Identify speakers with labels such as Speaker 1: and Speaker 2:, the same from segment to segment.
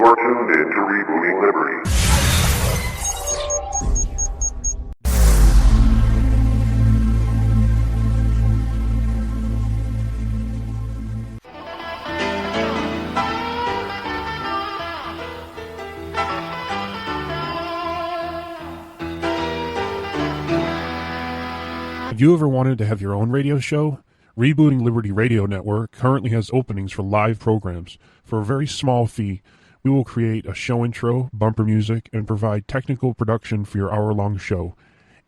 Speaker 1: You're tuned in to Rebooting Liberty.
Speaker 2: Have you ever wanted to have your own radio show? Rebooting Liberty Radio Network currently has openings for live programs. For a very small fee, we will create a show intro, bumper music, and provide technical production for your hour-long show.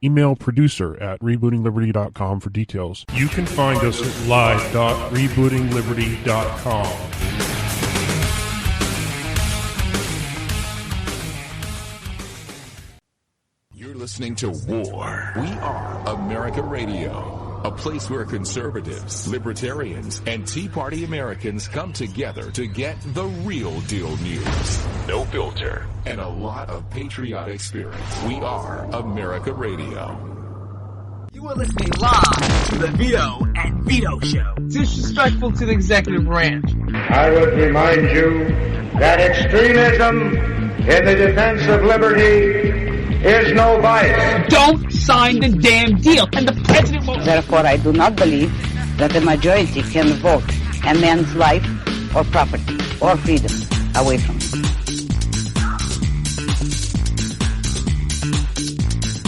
Speaker 2: Email producer@rebootingliberty.com for details. You can find us at live.rebootingliberty.com.
Speaker 3: You're listening to War. We are America Radio, a place where conservatives, libertarians, and Tea Party Americans come together to get the real deal news. No filter, and a lot of patriotic spirit. We are America Radio.
Speaker 4: You are listening live to the Vito and Vito Show. Disrespectful to the executive branch.
Speaker 5: I would remind you that extremism in the defense of liberty is no vice.
Speaker 4: Don't sign the damn deal, and the president will...
Speaker 6: Therefore, I do not believe that a majority can vote a man's life or property or freedom away from him.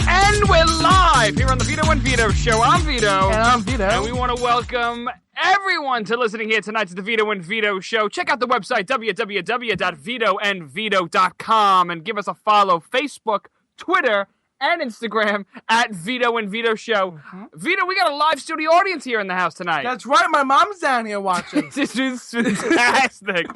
Speaker 7: And we're live here on the Vito and Vito Show. I'm Vito.
Speaker 4: And I'm Vito.
Speaker 7: And we want to welcome everyone to listening here tonight to the Vito and Vito Show. Check out the website, www.vitoandvito.com, and give us a follow. Facebook, Twitter, and Instagram at Vito and Vito Show. Mm-hmm. Vito, we got a live studio audience here in the house tonight.
Speaker 4: That's right. My mom's down here watching.
Speaker 7: This is fantastic.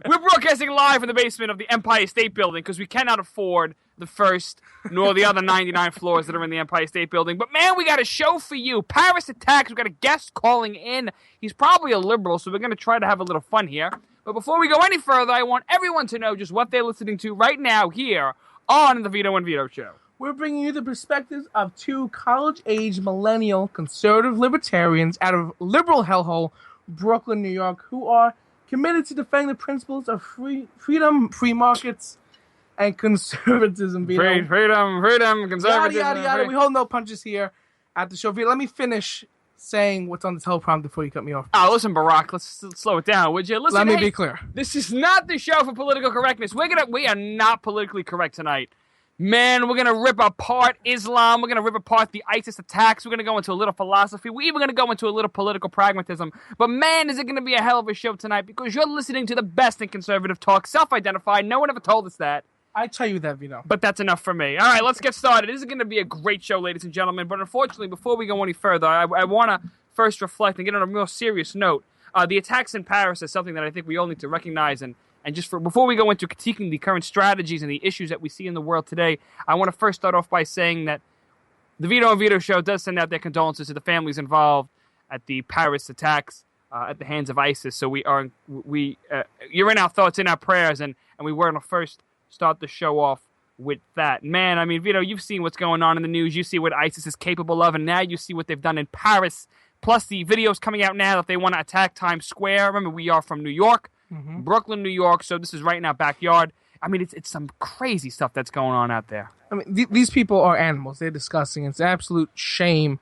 Speaker 7: We're broadcasting live in the basement of the Empire State Building because we cannot afford the first nor the other 99 floors that are in the Empire State Building. But, man, we got a show for you. Paris Attacks. We got a guest calling in. He's probably a liberal, so we're going to try to have a little fun here. But before we go any further, I want everyone to know just what they're listening to right now here on the Vito and Vito Show.
Speaker 4: We're bringing you the perspectives of two college-age millennial conservative libertarians out of liberal hellhole, Brooklyn, New York, who are committed to defending the principles of freedom, free markets, and conservatism.
Speaker 7: Freedom, conservatism.
Speaker 4: Yada, yada. We hold no punches here at the show. Vito, let me finish saying what's on the teleprompter before you cut me off.
Speaker 7: Oh, listen, Barack, let's slow it down, would you? Listen,
Speaker 4: let me be clear.
Speaker 7: This is not the show for political correctness. We are not politically correct tonight. Man, we're going to rip apart Islam. We're going to rip apart the ISIS attacks. We're going to go into a little philosophy. We're even going to go into a little political pragmatism. But man, is it going to be a hell of a show tonight because you're listening to the best in conservative talk, self-identified. No one ever told us that.
Speaker 4: I tell you that, Vito.
Speaker 7: But that's enough for me. All right, let's get started. This is going to be a great show, ladies and gentlemen. But unfortunately, before we go any further, I want to first reflect and get on a real serious note. The attacks in Paris is something that I think we all need to recognize. And just before we go into critiquing the current strategies and the issues that we see in the world today, I want to first start off by saying that the Vito and Vito Show does send out their condolences to the families involved at the Paris attacks at the hands of ISIS. So you're in our thoughts, in our prayers, and we want to first start the show off with that. Man, I mean, Vito, you've seen what's going on in the news. You see what ISIS is capable of, and now you see what they've done in Paris. Plus, the videos coming out now that they want to attack Times Square. Remember, we are from New York, Brooklyn, New York, so this is right in our backyard. I mean, it's some crazy stuff that's going on out there.
Speaker 4: I mean, these people are animals. They're disgusting. It's an absolute shame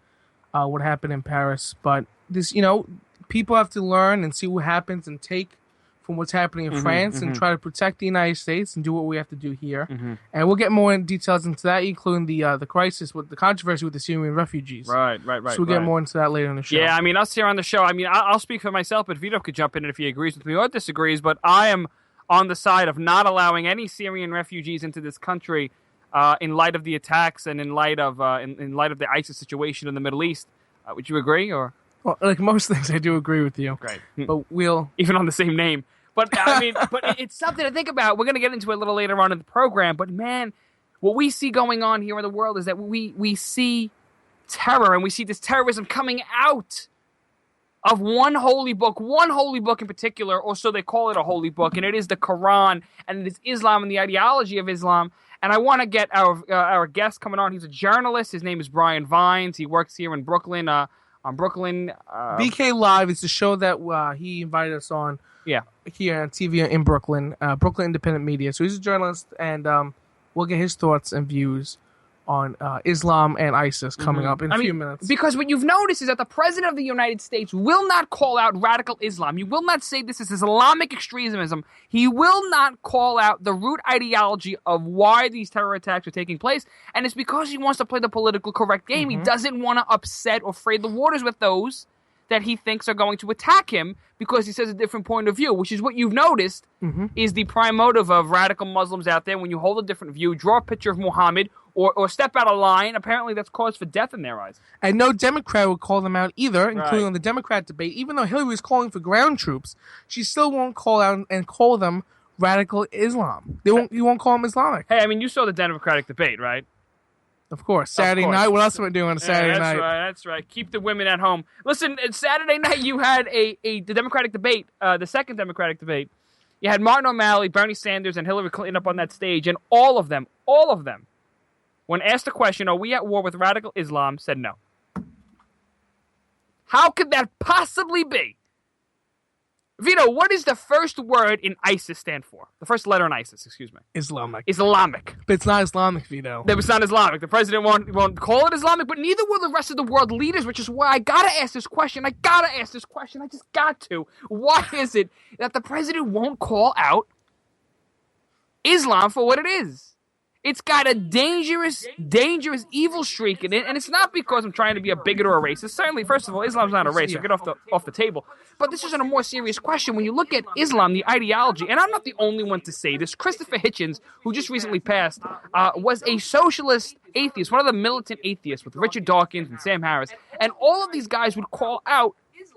Speaker 4: what happened in Paris. But this, people have to learn and see what happens and take from what's happening in France and try to protect the United States and do what we have to do here. And we'll get more in details into that, including the crisis with the controversy with the Syrian refugees.
Speaker 7: Right.
Speaker 4: So we'll get more into that later in the show.
Speaker 7: Yeah, I mean, us here on the show, I mean, I'll speak for myself, but Vito could jump in if he agrees with me or disagrees, but I am on the side of not allowing any Syrian refugees into this country in light of the attacks and in light of the ISIS situation in the Middle East. Would you agree? Or?
Speaker 4: Well, like most things, I do agree with you.
Speaker 7: Great.
Speaker 4: But we'll...
Speaker 7: Even on the same name. But, I mean, it's something to think about. We're going to get into it a little later on in the program. But, man, what we see going on here in the world is that we see terror, and we see this terrorism coming out of one holy book in particular, or so they call it a holy book, and it is the Quran, and it is Islam and the ideology of Islam. And I want to get our guest coming on. He's a journalist. His name is Brian Vines. He works here in Brooklyn on Brooklyn.
Speaker 4: BK Live is the show that he invited us on.
Speaker 7: Yeah.
Speaker 4: Here on TV in Brooklyn, Brooklyn Independent Media. So he's a journalist, and we'll get his thoughts and views on Islam and ISIS coming up in a few minutes.
Speaker 7: Because what you've noticed is that the President of the United States will not call out radical Islam. He will not say this is Islamic extremism. He will not call out the root ideology of why these terror attacks are taking place. And it's because he wants to play the political correct game. He doesn't want to upset or fray the waters with those that he thinks are going to attack him because he says a different point of view, which is what you've noticed is the prime motive of radical Muslims out there. When you hold a different view, draw a picture of Muhammad or step out of line, apparently that's cause for death in their eyes.
Speaker 4: And no Democrat would call them out either, including on the Democrat debate. Even though Hillary was calling for ground troops, she still won't call out and call them radical Islam. You won't call them Islamic.
Speaker 7: Hey, I mean, you saw the Democratic debate, right?
Speaker 4: Of course. Saturday night. What else am I doing on a Saturday night?
Speaker 7: That's right. Keep the women at home. Listen, Saturday night you had the Democratic debate, the second Democratic debate. You had Martin O'Malley, Bernie Sanders, and Hillary Clinton up on that stage, and all of them, when asked the question, are we at war with radical Islam, said no. How could that possibly be? Vito, what does the first word in ISIS stand for? The first letter in ISIS, excuse me.
Speaker 4: Islamic.
Speaker 7: Islamic.
Speaker 4: But it's not Islamic, Vito.
Speaker 7: It's not Islamic. The president won't call it Islamic, but neither will the rest of the world leaders, which is why I gotta ask this question. I just got to. Why is it that the president won't call out Islam for what it is? It's got a dangerous, evil streak in it, and it's not because I'm trying to be a bigot or a racist. Certainly, first of all, Islam's not a race, so get off the table. But this isn't a more serious question. When you look at Islam, the ideology, and I'm not the only one to say this, Christopher Hitchens, who just recently passed, was a socialist atheist, one of the militant atheists with Richard Dawkins and Sam Harris, and all of these guys would call out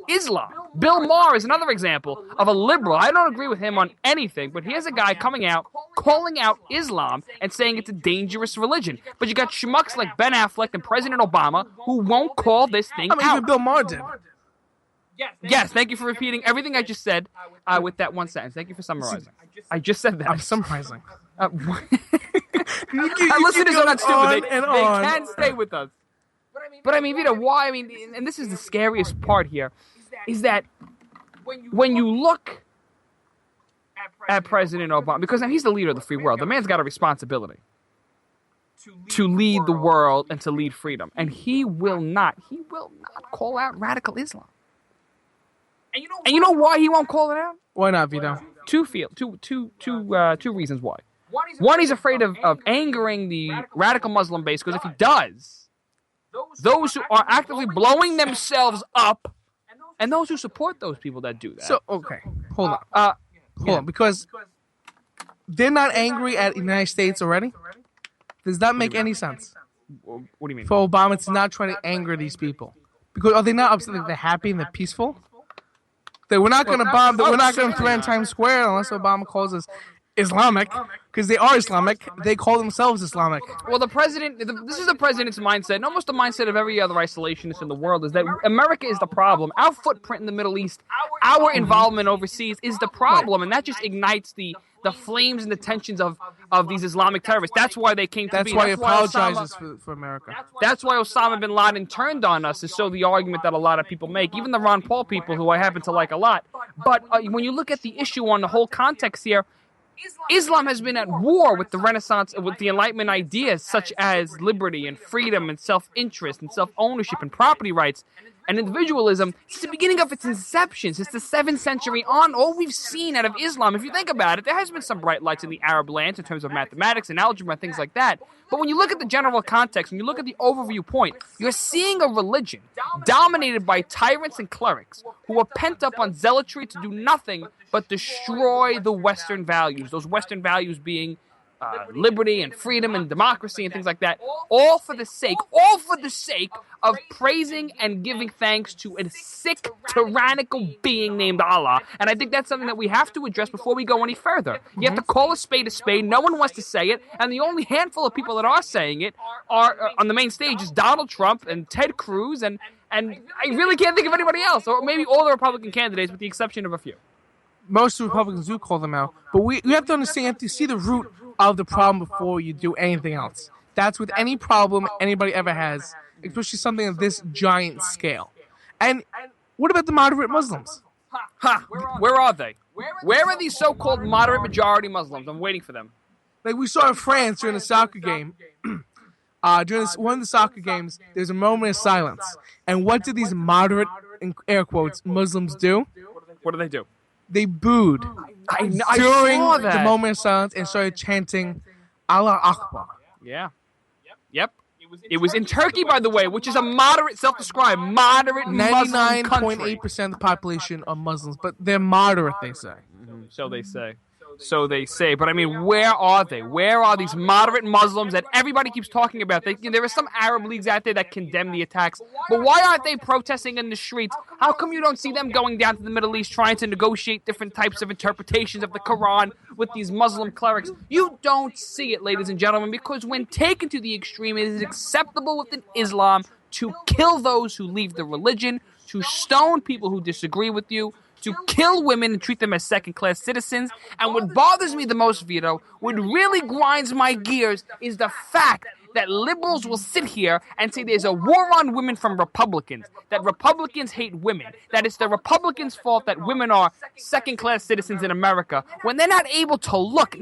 Speaker 7: Islam. Bill Maher is another example of a liberal. I don't agree with him on anything, but here's a guy coming out, calling out Islam and saying it's a dangerous religion. But you got schmucks like Ben Affleck and President Obama who won't call this thing out.
Speaker 4: Even Bill Maher did.
Speaker 7: Yes, thank you for repeating everything I just said with that one sentence. Thank you for summarizing. I just said that.
Speaker 4: I'm summarizing.
Speaker 7: Our listeners are not stupid. They can stay with us. But I mean, Vito, why? I mean, and this is the scariest part here, is that when you look at President Obama, because now he's the leader of the free world, the man's got a responsibility to lead the world and to lead freedom, and he will not call out radical Islam. And you know why he won't call it out?
Speaker 4: Why not, Vito?
Speaker 7: Two reasons why. One, he's afraid of angering the radical Muslim base, because if he does, those who are actively blowing themselves up, and those who support those people that do that.
Speaker 4: So, okay, hold on, because they're not angry at the United States already? Does that make any sense?
Speaker 7: What do you mean?
Speaker 4: For Obama to not try to anger these people? Because are they not upset that they're happy and they're peaceful? That we're not going to bomb, that we're not going to threaten Times Square unless Obama calls us Islamic, because they are Islamic. They call themselves Islamic.
Speaker 7: Well, this is the president's mindset, and almost the mindset of every other isolationist in the world, is that America is the problem. Our footprint in the Middle East, our involvement overseas is the problem, and that just ignites the flames and the tensions of these Islamic terrorists. That's why they came to be.
Speaker 4: That's why he apologizes for America.
Speaker 7: That's why Osama bin Laden turned on us, is so the argument that a lot of people make, even the Ron Paul people, who I happen to like a lot. But when you look at the issue on the whole context here, Islam has been at war with the Renaissance, with the Enlightenment ideas such as liberty and freedom and self-interest and self-ownership and property rights and individualism since the beginning of its inception, since the 7th century on. All we've seen out of Islam, if you think about it, there has been some bright lights in the Arab lands in terms of mathematics and algebra and things like that. But when you look at the general context, when you look at the overview point, you're seeing a religion dominated by tyrants and clerics who are pent up on zealotry to do nothing but destroy the Western values. Those Western values being liberty and freedom and democracy and things like that, all for the sake of praising and giving thanks to a sick, tyrannical being named Allah. And I think that's something that we have to address before we go any further. You have to call a spade a spade. No one wants to say it, and the only handful of people that are saying it are on the main stage is Donald Trump and Ted Cruz, and I really can't think of anybody else, or maybe all the Republican candidates with the exception of a few.
Speaker 4: Most Republicans do call them out, but we have to understand, you have to see the root of the problem before you do anything else. That's with any problem anybody ever has, especially something of this giant scale. And what about the moderate Muslims?
Speaker 7: Ha! Where are they? Where are these so-called moderate majority Muslims? I'm waiting for them.
Speaker 4: Like we saw in France during a soccer game. During one of the soccer games, there's a moment of silence. And what did these moderate, in air quotes, Muslims do?
Speaker 7: What do they do?
Speaker 4: They booed
Speaker 7: I
Speaker 4: during
Speaker 7: saw that.
Speaker 4: the moment of silence and started chanting Allah Akbar.
Speaker 7: Yeah. Yep. It was in Turkey, by the way, which is a moderate, self-described moderate Muslim country.
Speaker 4: 99.8% of the population are Muslims, but they're moderate, they say.
Speaker 7: So they say. So they say. But I mean, where are they? Where are these moderate Muslims that everybody keeps talking about? There are some Arab leagues out there that condemn the attacks. But why aren't they protesting in the streets? How come you don't see them going down to the Middle East trying to negotiate different types of interpretations of the Quran with these Muslim clerics? You don't see it, ladies and gentlemen, because when taken to the extreme, it is acceptable within Islam to kill those who leave the religion, to stone people who disagree with you, to kill women and treat them as second-class citizens. And what bothers me the most, Vito, what really grinds my gears is the fact that liberals will sit here and say there's a war on women from Republicans, that Republicans hate women, that it's the Republicans' fault that women are second-class citizens in America, when they're not able to look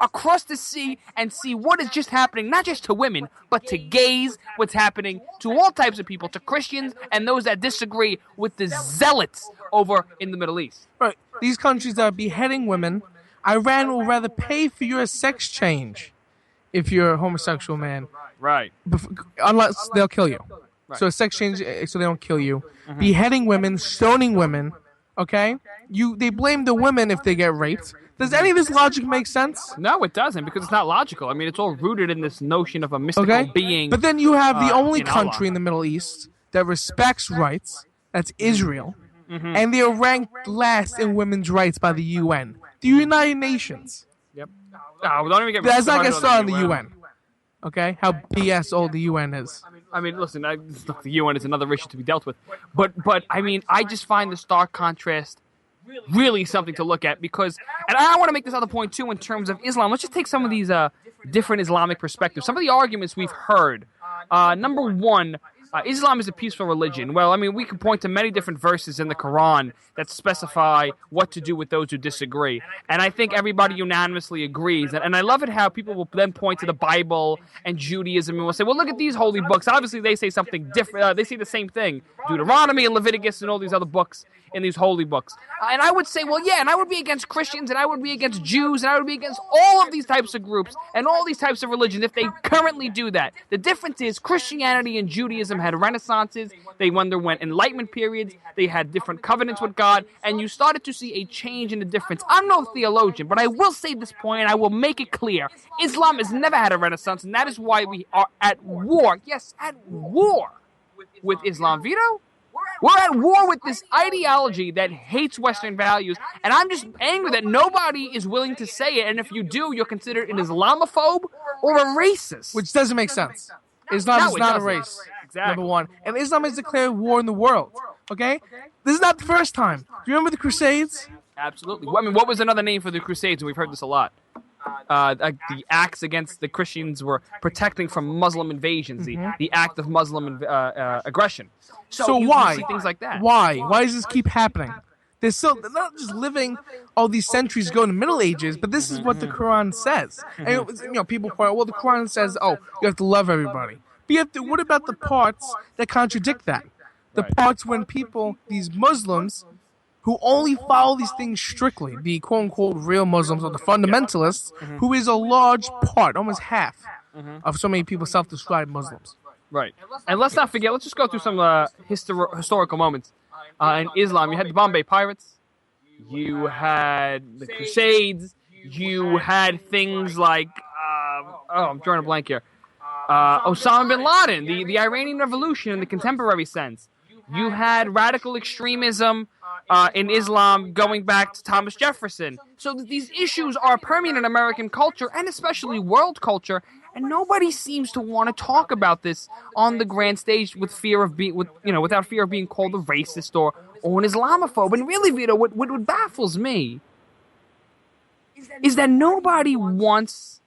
Speaker 7: across the sea and see what is just happening, not just to women, but to gays, what's happening to all types of people, to Christians and those that disagree with the zealots over in the Middle East.
Speaker 4: Right. These countries that are beheading women, Iran will rather pay for your sex change if you're a homosexual man.
Speaker 7: Right.
Speaker 4: Unless they'll kill you.
Speaker 7: Right.
Speaker 4: So a sex change, so they don't kill you. Beheading women, stoning women, okay? They blame the women if they get raped. Does any of this logic make sense?
Speaker 7: No, it doesn't, because it's not logical. I mean, it's all rooted in this notion of a mystical being.
Speaker 4: But then you have the only
Speaker 7: in
Speaker 4: country
Speaker 7: Allah.
Speaker 4: in the Middle East that respects rights. That's Israel. And they are ranked last in women's rights by the UN. The United Nations.
Speaker 7: Yep. Oh, don't even get me
Speaker 4: Let's not get started on the
Speaker 7: UN.
Speaker 4: UN. Okay? How BS old the UN is.
Speaker 7: I mean, listen, the UN is another issue to be dealt with. But I mean, I just find the stark contrast really something to look at because, and I want to make this other point too in terms of Islam. Let's just take some of these different Islamic perspectives. Some of the arguments we've heard. Number one, Islam is a peaceful religion. Well, I mean, we can point to many different verses in the Quran that specify what to do with those who disagree. And I think everybody unanimously agrees. And I love it how people will then point to the Bible and Judaism and will say, well, look at these holy books. Obviously, they say something different. They say the same thing. Deuteronomy and Leviticus and all these other books in these holy books. And I would say, well, yeah, and I would be against Christians, and I would be against Jews, and I would be against all of these types of groups and all these types of religions if they currently do that. The difference is Christianity and Judaism had renaissances, they underwent enlightenment periods, they had different covenants with God, and you started to see a change in the difference. I'm no theologian, but I will say this point, and I will make it clear. Islam has never had a renaissance, and that is why we are at war. Yes, at war with Islam. Vito? We're at war with this ideology that hates Western values, and I'm just angry that nobody is willing to say it, and if you do, you're considered an Islamophobe or a racist.
Speaker 4: Which doesn't make sense. Islam is not a race,
Speaker 7: Exactly.
Speaker 4: number one. And Islam has declared war in the world, okay? This is not the first time. Do you remember the Crusades?
Speaker 7: Absolutely. I mean, what was another name for the Crusades? And we've heard this a lot. The acts against the Christians were protecting from Muslim invasions, the act of Muslim aggression.
Speaker 4: So
Speaker 7: you
Speaker 4: why?
Speaker 7: see things like that.
Speaker 4: Why? Why does this keep happening? They're not just living all these centuries ago in the Middle Ages, but this is what the Quran says. And people point out, well, the Quran says, oh, you have to love everybody. But you have to, what about the parts that contradict that? The parts when people, these Muslims, who only follow these things strictly, the quote-unquote real Muslims or the fundamentalists, who is a large part, almost half, of so many people self-described Muslims.
Speaker 7: Right. And let's not forget, let's just go through some historical moments. In Islam, you had the Bombay Pirates, you had the Crusades, you had things like, I'm drawing a blank here, Osama bin Laden, the Iranian Revolution in the contemporary sense. You had radical extremism in Islam going back to Thomas Jefferson. So these issues are permeating in American culture and especially world culture, and nobody seems to want to talk about this on the grand stage without fear of being called a racist or an Islamophobe. And really, Vito, what baffles me is that nobody wants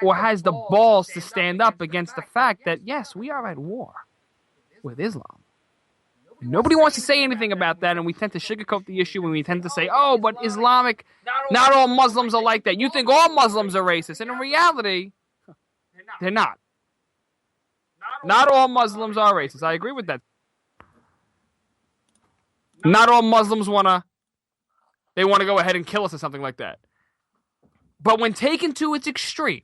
Speaker 7: or has the balls to stand up against the fact that, yes, we are at war with Islam. Nobody wants to say anything about that, and we tend to sugarcoat the issue, and we tend to say, oh, but not all Muslims are like that. You think all Muslims are racist, and in reality, they're not. Not all Muslims are racist. I agree with that. Not all Muslims want to go ahead and kill us or something like that. But when taken to its extreme,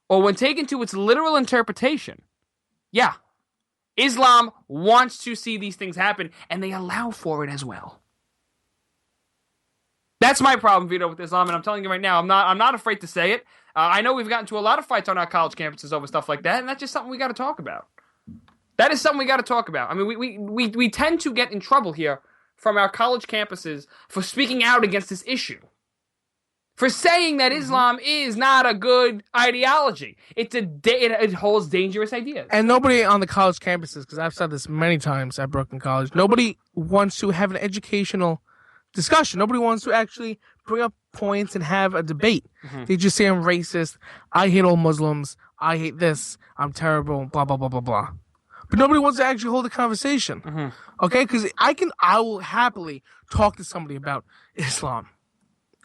Speaker 7: or when taken to its literal interpretation, yeah, Islam wants to see these things happen, and they allow for it as well. That's my problem, Vito, with Islam, and I'm telling you right now, I'm not afraid to say it. I know we've gotten into a lot of fights on our college campuses over stuff like that, and that's just something we got to talk about. That is something we got to talk about. I mean, we tend to get in trouble here from our college campuses for speaking out against this issue. For saying that Islam is not a good ideology. It holds dangerous ideas.
Speaker 4: And nobody on the college campuses, because I've said this many times at Brooklyn College, nobody wants to have an educational discussion. Nobody wants to actually bring up points and have a debate. They just say I'm racist, I hate all Muslims, I hate this, I'm terrible, blah, blah, blah, blah, blah. But nobody wants to actually hold a conversation. Okay? Because I will happily talk to somebody about Islam.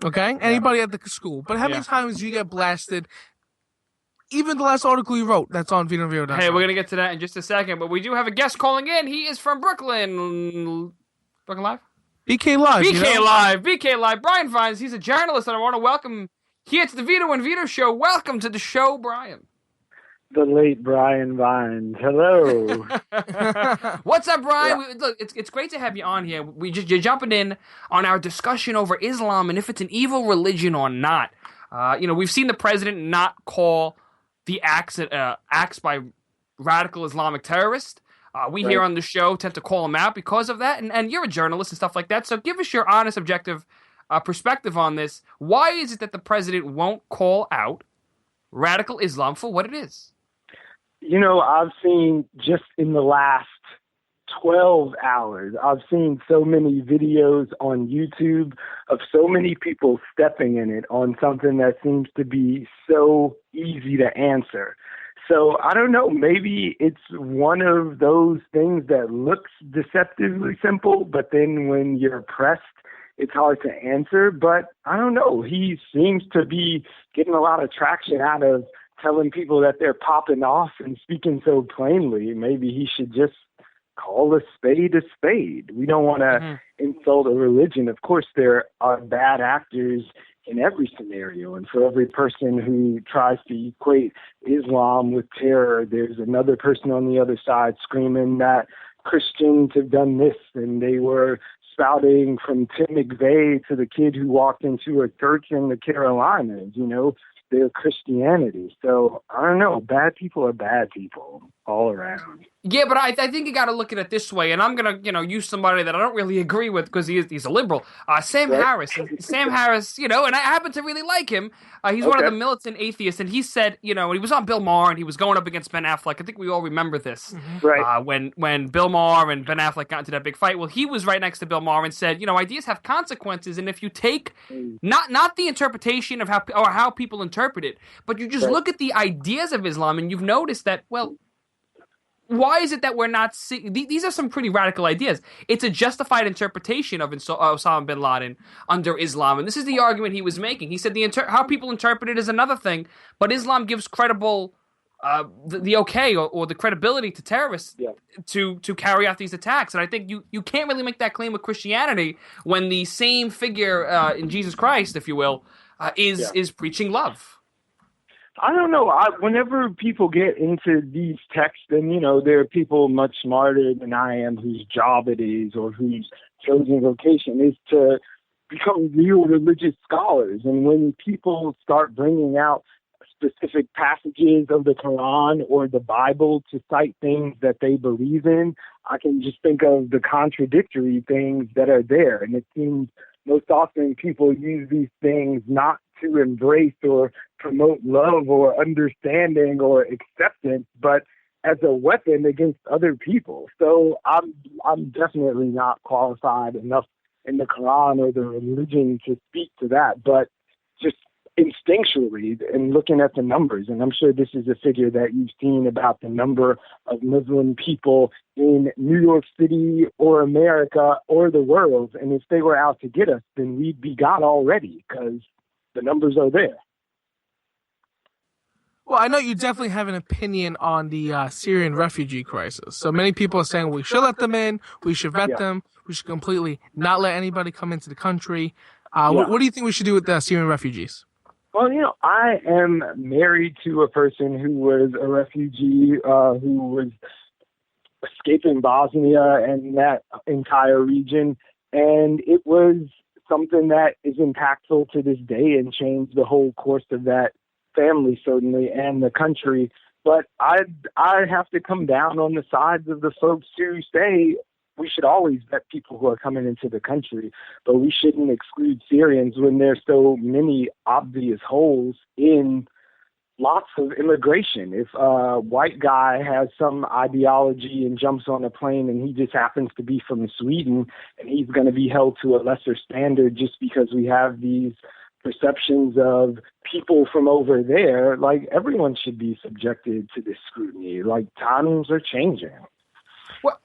Speaker 4: Okay? Anybody at the school. But how many times do you get blasted? Even the last article you wrote, that's on Vito and Vito.
Speaker 7: Hey, we're going to get to that in just a second, but we do have a guest calling in. He is from Brooklyn. Brooklyn Live?
Speaker 4: BK Live.
Speaker 7: BK Live. Brian Vines, he's a journalist, and I want to welcome him here to the Vito and Vito show. Welcome to the show, Brian.
Speaker 8: The late Brian Vines. Hello.
Speaker 7: What's up, Brian? Look, it's great to have you on here. You're jumping in on our discussion over Islam and if it's an evil religion or not. We've seen the president not call the acts by radical Islamic terrorists. We here on the show tend to call them out because of that, and you're a journalist and stuff like that. So give us your honest, objective perspective on this. Why is it that the president won't call out radical Islam for what it is?
Speaker 8: I've seen just in the last 12 hours, I've seen so many videos on YouTube of so many people stepping in it on something that seems to be so easy to answer. So I don't know, maybe it's one of those things that looks deceptively simple, but then when you're pressed, it's hard to answer. But I don't know, he seems to be getting a lot of traction out of telling people that they're popping off and speaking so plainly. Maybe he should just call a spade a spade. We don't want to insult a religion. Of course, there are bad actors in every scenario, and for every person who tries to equate Islam with terror, there's another person on the other side screaming that Christians have done this, and they were spouting from Tim McVeigh to the kid who walked into a church in the Carolinas, their Christianity. So I don't know, bad people are bad people all around.
Speaker 7: Yeah, but I think you got to look at it this way, and I'm gonna use somebody that I don't really agree with because he's a liberal. Sam Harris, and I happen to really like him. He's one of the militant atheists, and he said, he was on Bill Maher, and he was going up against Ben Affleck. I think we all remember this,
Speaker 8: right?
Speaker 7: When Bill Maher and Ben Affleck got into that big fight. Well, he was right next to Bill Maher and said, ideas have consequences, and if you take not the interpretation of how people interpret it, but you just look at the ideas of Islam, and you've noticed that, well, why is it that we're not seeing... These are some pretty radical ideas. It's a justified interpretation of Osama bin Laden under Islam. And this is the argument he was making. He said how people interpret it is another thing, but Islam gives credible... the okay or the credibility to terrorists to carry out these attacks. And I think you can't really make that claim with Christianity when the same figure in Jesus Christ, if you will, is preaching love.
Speaker 8: I don't know. Whenever people get into these texts, and, there are people much smarter than I am whose job it is or whose chosen vocation is to become real religious scholars. And when people start bringing out specific passages of the Quran or the Bible to cite things that they believe in, I can just think of the contradictory things that are there. And it seems most often people use these things not to embrace or promote love or understanding or acceptance, but as a weapon against other people. So I'm definitely not qualified enough in the Quran or the religion to speak to that, but just instinctually, and looking at the numbers, and I'm sure this is a figure that you've seen about the number of Muslim people in New York City or America or the world, and if they were out to get us, then we'd be got already, because the numbers are there.
Speaker 4: Well, I know you definitely have an opinion on the Syrian refugee crisis. So many people are saying we should let them in, we should vet them, we should completely not let anybody come into the country. What do you think we should do with the Syrian refugees?
Speaker 8: Well, I am married to a person who was a refugee, who was escaping Bosnia and that entire region. And it was something that is impactful to this day and changed the whole course of that family, certainly, and the country. But I have to come down on the sides of the folks who say we should always vet people who are coming into the country, but we shouldn't exclude Syrians when there's so many obvious holes in lots of immigration. If a white guy has some ideology and jumps on a plane and he just happens to be from Sweden, and he's going to be held to a lesser standard just because we have these perceptions of people from over there, like everyone should be subjected to this scrutiny. Like times are changing.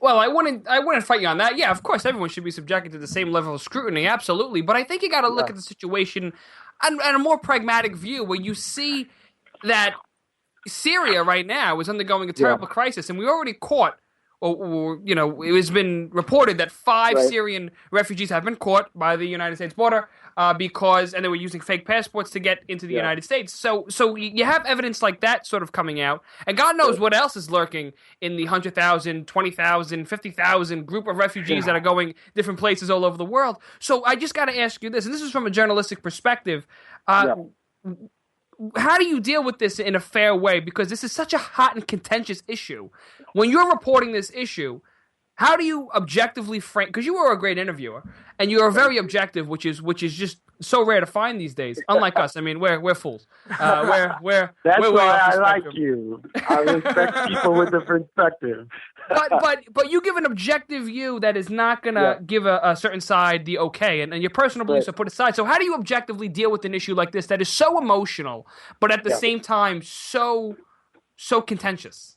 Speaker 7: Well, I wouldn't fight you on that. Yeah, of course, everyone should be subjected to the same level of scrutiny, absolutely. But I think you got to look at the situation and a more pragmatic view, where you see that Syria right now is undergoing a terrible crisis, and we already caught, or it has been reported that 5 Syrian refugees have been caught by the United States border and they were using fake passports to get into the United States. So you have evidence like that sort of coming out, and God knows what else is lurking in the 100,000, 20,000, 50,000 group of refugees that are going different places all over the world. So I just got to ask you this, and this is from a journalistic perspective. How do you deal with this in a fair way? Because this is such a hot and contentious issue. When you're reporting this issue, how do you objectively frame? Because you were a great interviewer, and you are very objective, which is just so rare to find these days. Unlike us, I mean, we're fools.
Speaker 8: That's
Speaker 7: why
Speaker 8: I like you. I respect people with a perspective.
Speaker 7: but you give an objective view that is not going to give a certain side the okay, and your personal beliefs are put aside. So how do you objectively deal with an issue like this that is so emotional, but at the same time so contentious?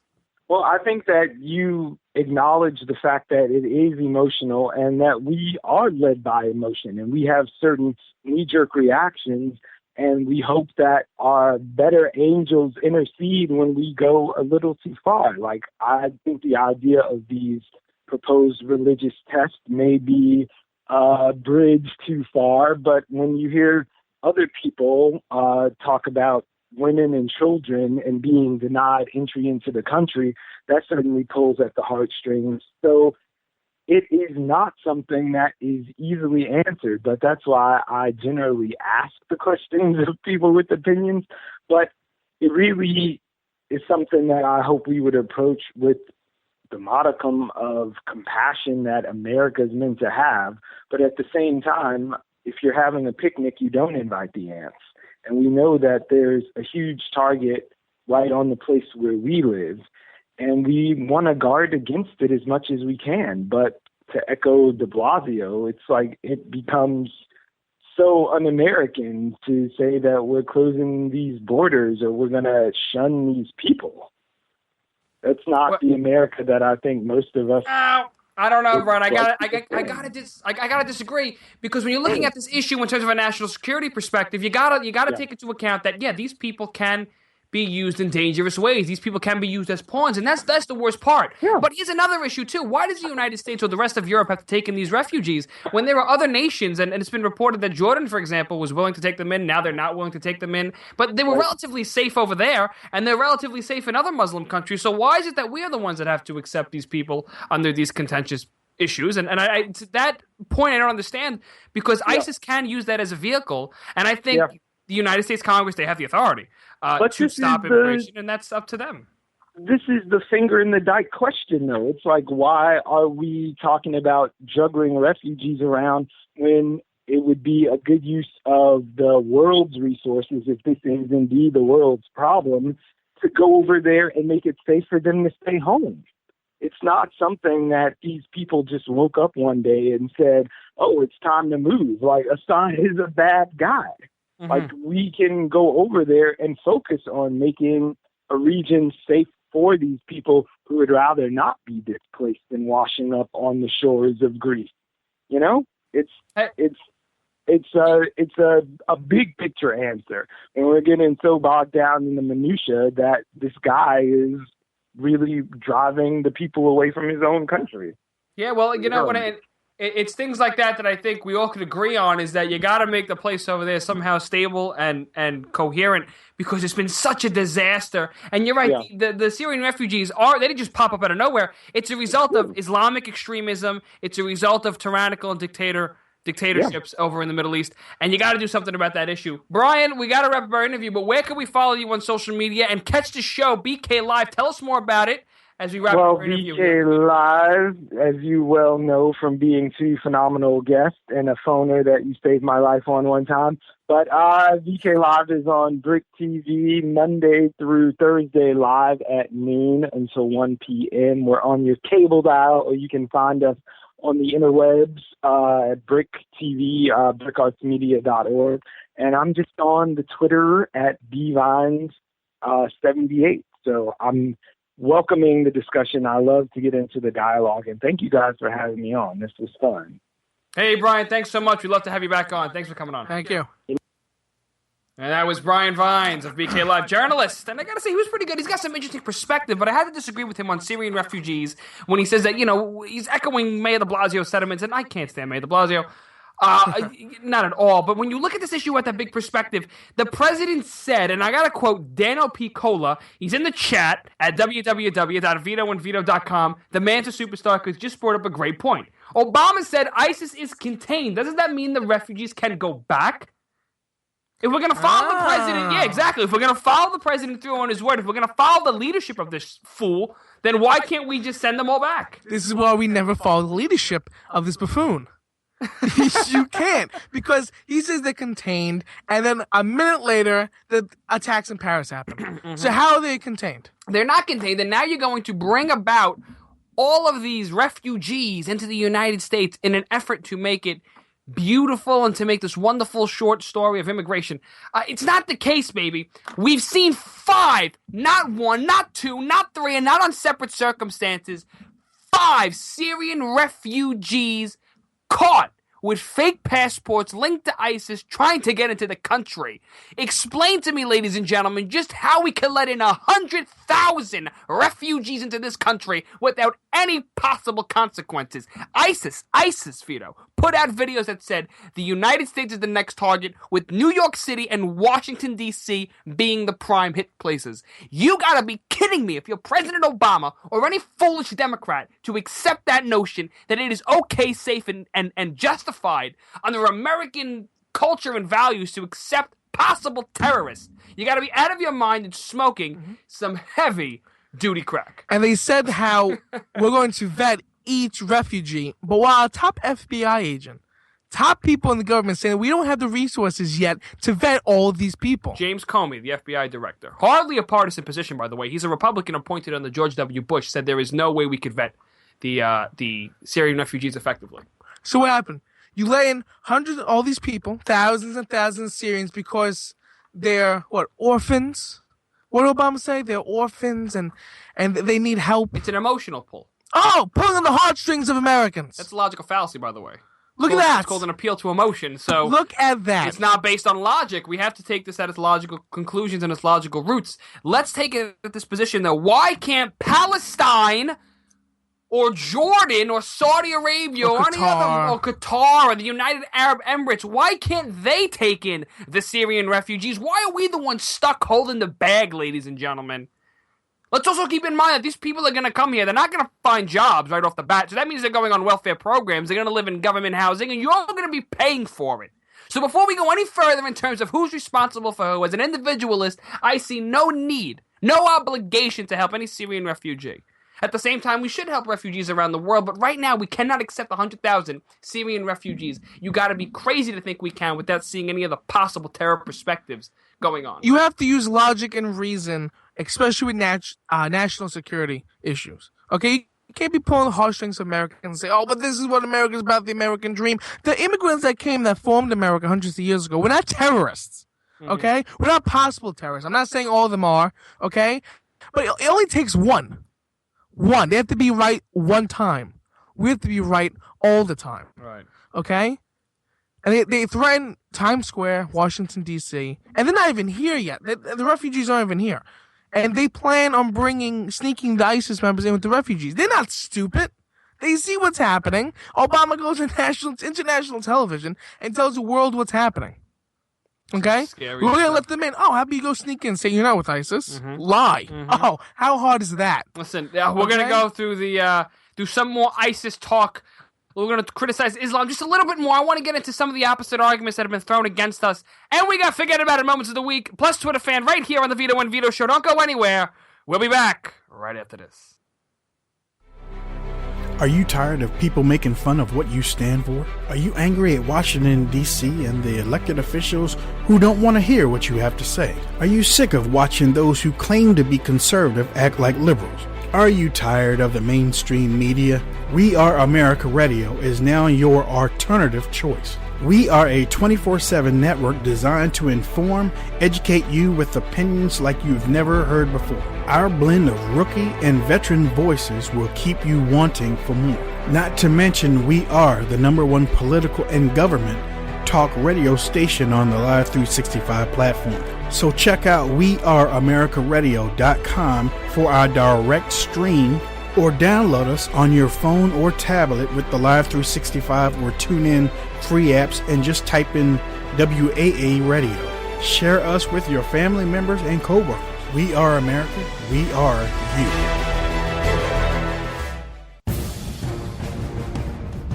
Speaker 8: Well, I think that you acknowledge the fact that it is emotional and that we are led by emotion, and we have certain knee-jerk reactions, and we hope that our better angels intercede when we go a little too far. Like, I think the idea of these proposed religious tests may be a bridge too far, but when you hear other people talk about women and children and being denied entry into the country, that certainly pulls at the heartstrings. So it is not something that is easily answered, but that's why I generally ask the questions of people with opinions. But it really is something that I hope we would approach with the modicum of compassion that America is meant to have. But at the same time, if you're having a picnic, you don't invite the ants. And we know that there's a huge target right on the place where we live, and we want to guard against it as much as we can. But to echo de Blasio, it's like it becomes so un-American to say that we're closing these borders or we're going to shun these people. That's not the America that I think most of us...
Speaker 7: I don't know, Ron. I gotta disagree, because when you're looking at this issue in terms of a national security perspective, you gotta take into account that these people can be used in dangerous ways. These people can be used as pawns, and that's the worst part. Yeah. But here's another issue too. Why does the United States or the rest of Europe have to take in these refugees when there are other nations, and it's been reported that Jordan, for example, was willing to take them in. Now they're not willing to take them in, but they were relatively safe over there, and they're relatively safe in other Muslim countries. So why is it that we are the ones that have to accept these people under these contentious issues? And I to that point, I don't understand, because ISIS can use that as a vehicle, and I think the United States Congress, they have the authority to stop immigration, and that's up to them.
Speaker 8: This is the finger in the dike question, though. It's like, why are we talking about juggling refugees around when it would be a good use of the world's resources, if this is indeed the world's problem, to go over there and make it safe for them to stay home? It's not something that these people just woke up one day and said, oh, it's time to move. Like, Assad is a bad guy. Like, we can go over there and focus on making a region safe for these people who would rather not be displaced than washing up on the shores of Greece. You know, it's a big picture answer, and we're getting so bogged down in the minutia that this guy is really driving the people away from his own country.
Speaker 7: Yeah, well, you know what? It's things like that I think we all could agree on, is that you got to make the place over there somehow stable and coherent, because it's been such a disaster. And you're right, the Syrian refugees they didn't just pop up out of nowhere. It's a result of Islamic extremism. It's a result of tyrannical and dictatorships over in the Middle East, and you got to do something about that issue. Brian, we got to wrap up our interview, but where can we follow you on social media and catch the show, BK Live? Tell us more about it as we wrap up our interview.
Speaker 8: BK Live, as you well know from being two phenomenal guests and a phoner that you saved my life on one time. But BK Live is on Brick TV Monday through Thursday live at noon until 1 p.m. We're on your cable dial, or you can find us on the interwebs at Brick TV, brickartsmedia.org. And I'm just on the Twitter at bvines78. So I'm welcoming the discussion. I love to get into the dialogue, and thank you guys for having me on. This was fun.
Speaker 7: Hey, Brian, thanks so much. We'd love to have you back on. Thanks for coming on.
Speaker 4: Thank you.
Speaker 7: And that was Brian Vines of BK Live, journalist. And I got to say, he was pretty good. He's got some interesting perspective, but I had to disagree with him on Syrian refugees when he says that, he's echoing Mayor de Blasio sentiments, and I can't stand Mayor de Blasio. Not at all. But when you look at this issue with that big perspective, the president said, and I got to quote Daniel P. Cola, he's in the chat at www.vitoandvito.com, the man to superstar, because just brought up a great point. Obama said ISIS is contained. Doesn't that mean the refugees can go back? If we're going to follow the president, yeah, exactly. If we're going to follow the president through on his word, if we're going to follow the leadership of this fool, then why can't we just send them all back?
Speaker 4: This is why we never follow the leadership of this buffoon. You can't, because he says they're contained, and then a minute later, the attacks in Paris happen. So how are they contained?
Speaker 7: They're not contained, and now you're going to bring about all of these refugees into the United States in an effort to make it beautiful and to make this wonderful short story of immigration. It's not the case, baby. We've seen 5, not 1, not 2, not 3, and not on separate circumstances, 5 Syrian refugees caught with fake passports linked to ISIS trying to get into the country. Explain to me, ladies and gentlemen, just how we can let in 100,000 refugees into this country without any possible consequences. ISIS, Vito, put out videos that said the United States is the next target, with New York City and Washington, D.C. being the prime hit places. You gotta be kidding me if you're President Obama or any foolish Democrat to accept that notion that it is okay, safe, and justified under American culture and values to accept possible terrorists. You gotta be out of your mind and smoking some heavy duty crack.
Speaker 4: And they said how we're going to vet each refugee, but while a top FBI agent, top people in the government saying we don't have the resources yet to vet all of these people.
Speaker 7: James Comey, the FBI director, hardly a partisan position, by the way. He's a Republican appointed under George W. Bush, said there is no way we could vet the Syrian refugees effectively.
Speaker 4: So what happened? You let in hundreds of all these people, thousands and thousands of Syrians, because they're, orphans? What did Obama say? They're orphans and they need help.
Speaker 7: It's an emotional pull.
Speaker 4: Oh, pulling on the heartstrings of Americans.
Speaker 7: That's a logical fallacy, by the way.
Speaker 4: Look at that.
Speaker 7: It's called an appeal to emotion. So
Speaker 4: look at that.
Speaker 7: It's not based on logic. We have to take this at its logical conclusions and its logical roots. Let's take it at this position, though. Why can't Palestine or Jordan or Saudi Arabia or any other, or Qatar or the United Arab Emirates, why can't they take in the Syrian refugees? Why are we the ones stuck holding the bag, ladies and gentlemen? Let's also keep in mind that these people are going to come here. They're not going to find jobs right off the bat. So that means they're going on welfare programs. They're going to live in government housing, and you're all going to be paying for it. So before we go any further in terms of who's responsible for who, as an individualist, I see no need, no obligation to help any Syrian refugee. At the same time, we should help refugees around the world, but right now we cannot accept 100,000 Syrian refugees. You got to be crazy to think we can without seeing any of the possible terror perspectives going on.
Speaker 4: You have to use logic and reason, especially with national security issues. Okay? You can't be pulling the heartstrings of Americans and say, oh, but this is what America's about, the American dream. The immigrants that came that formed America hundreds of years ago were not terrorists. okay? We're not possible terrorists. I'm not saying all of them are, okay? But it only takes one. They have to be right one time. We have to be right all the time.
Speaker 7: Right.
Speaker 4: Okay? And they threaten Times Square, Washington, D.C., and they're not even here yet. The refugees aren't even here. And they plan on sneaking the ISIS members in with the refugees. They're not stupid. They see what's happening. Obama goes on international television and tells the world what's happening. Okay? We're going to let them in. Oh, how about you go sneak in and say you're not with ISIS? Lie. Oh, how hard is that?
Speaker 7: Listen, we're going to go through through some more ISIS talk. We're going to criticize Islam just a little bit more. I want to get into some of the opposite arguments that have been thrown against us. And we got Forget About It Moments of the Week, plus Twitter fan right here on the Vito and Vito Show. Don't go anywhere. We'll be back right after this.
Speaker 9: Are you tired of people making fun of what you stand for? Are you angry at Washington, D.C. and the elected officials who don't want to hear what you have to say? Are you sick of watching those who claim to be conservative act like liberals? Are you tired of the mainstream media? We Are America Radio is now your alternative choice. We are a 24/7 network designed to inform, educate you with opinions like you've never heard before. Our blend of rookie and veteran voices will keep you wanting for more. Not to mention, we are the #1 political and government talk radio station on the Live 365 platform. So check out WeAreAmericaRadio.com for our direct stream, or download us on your phone or tablet with the Live 365 or TuneIn free apps and just type in WAA Radio. Share us with your family members and co-workers. We are America. We are you.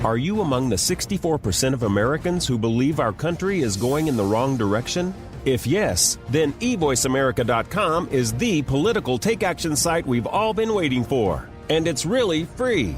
Speaker 10: Are you among the 64% of Americans who believe our country is going in the wrong direction? If yes, then eVoiceAmerica.com is the political take-action site we've all been waiting for. And it's really free.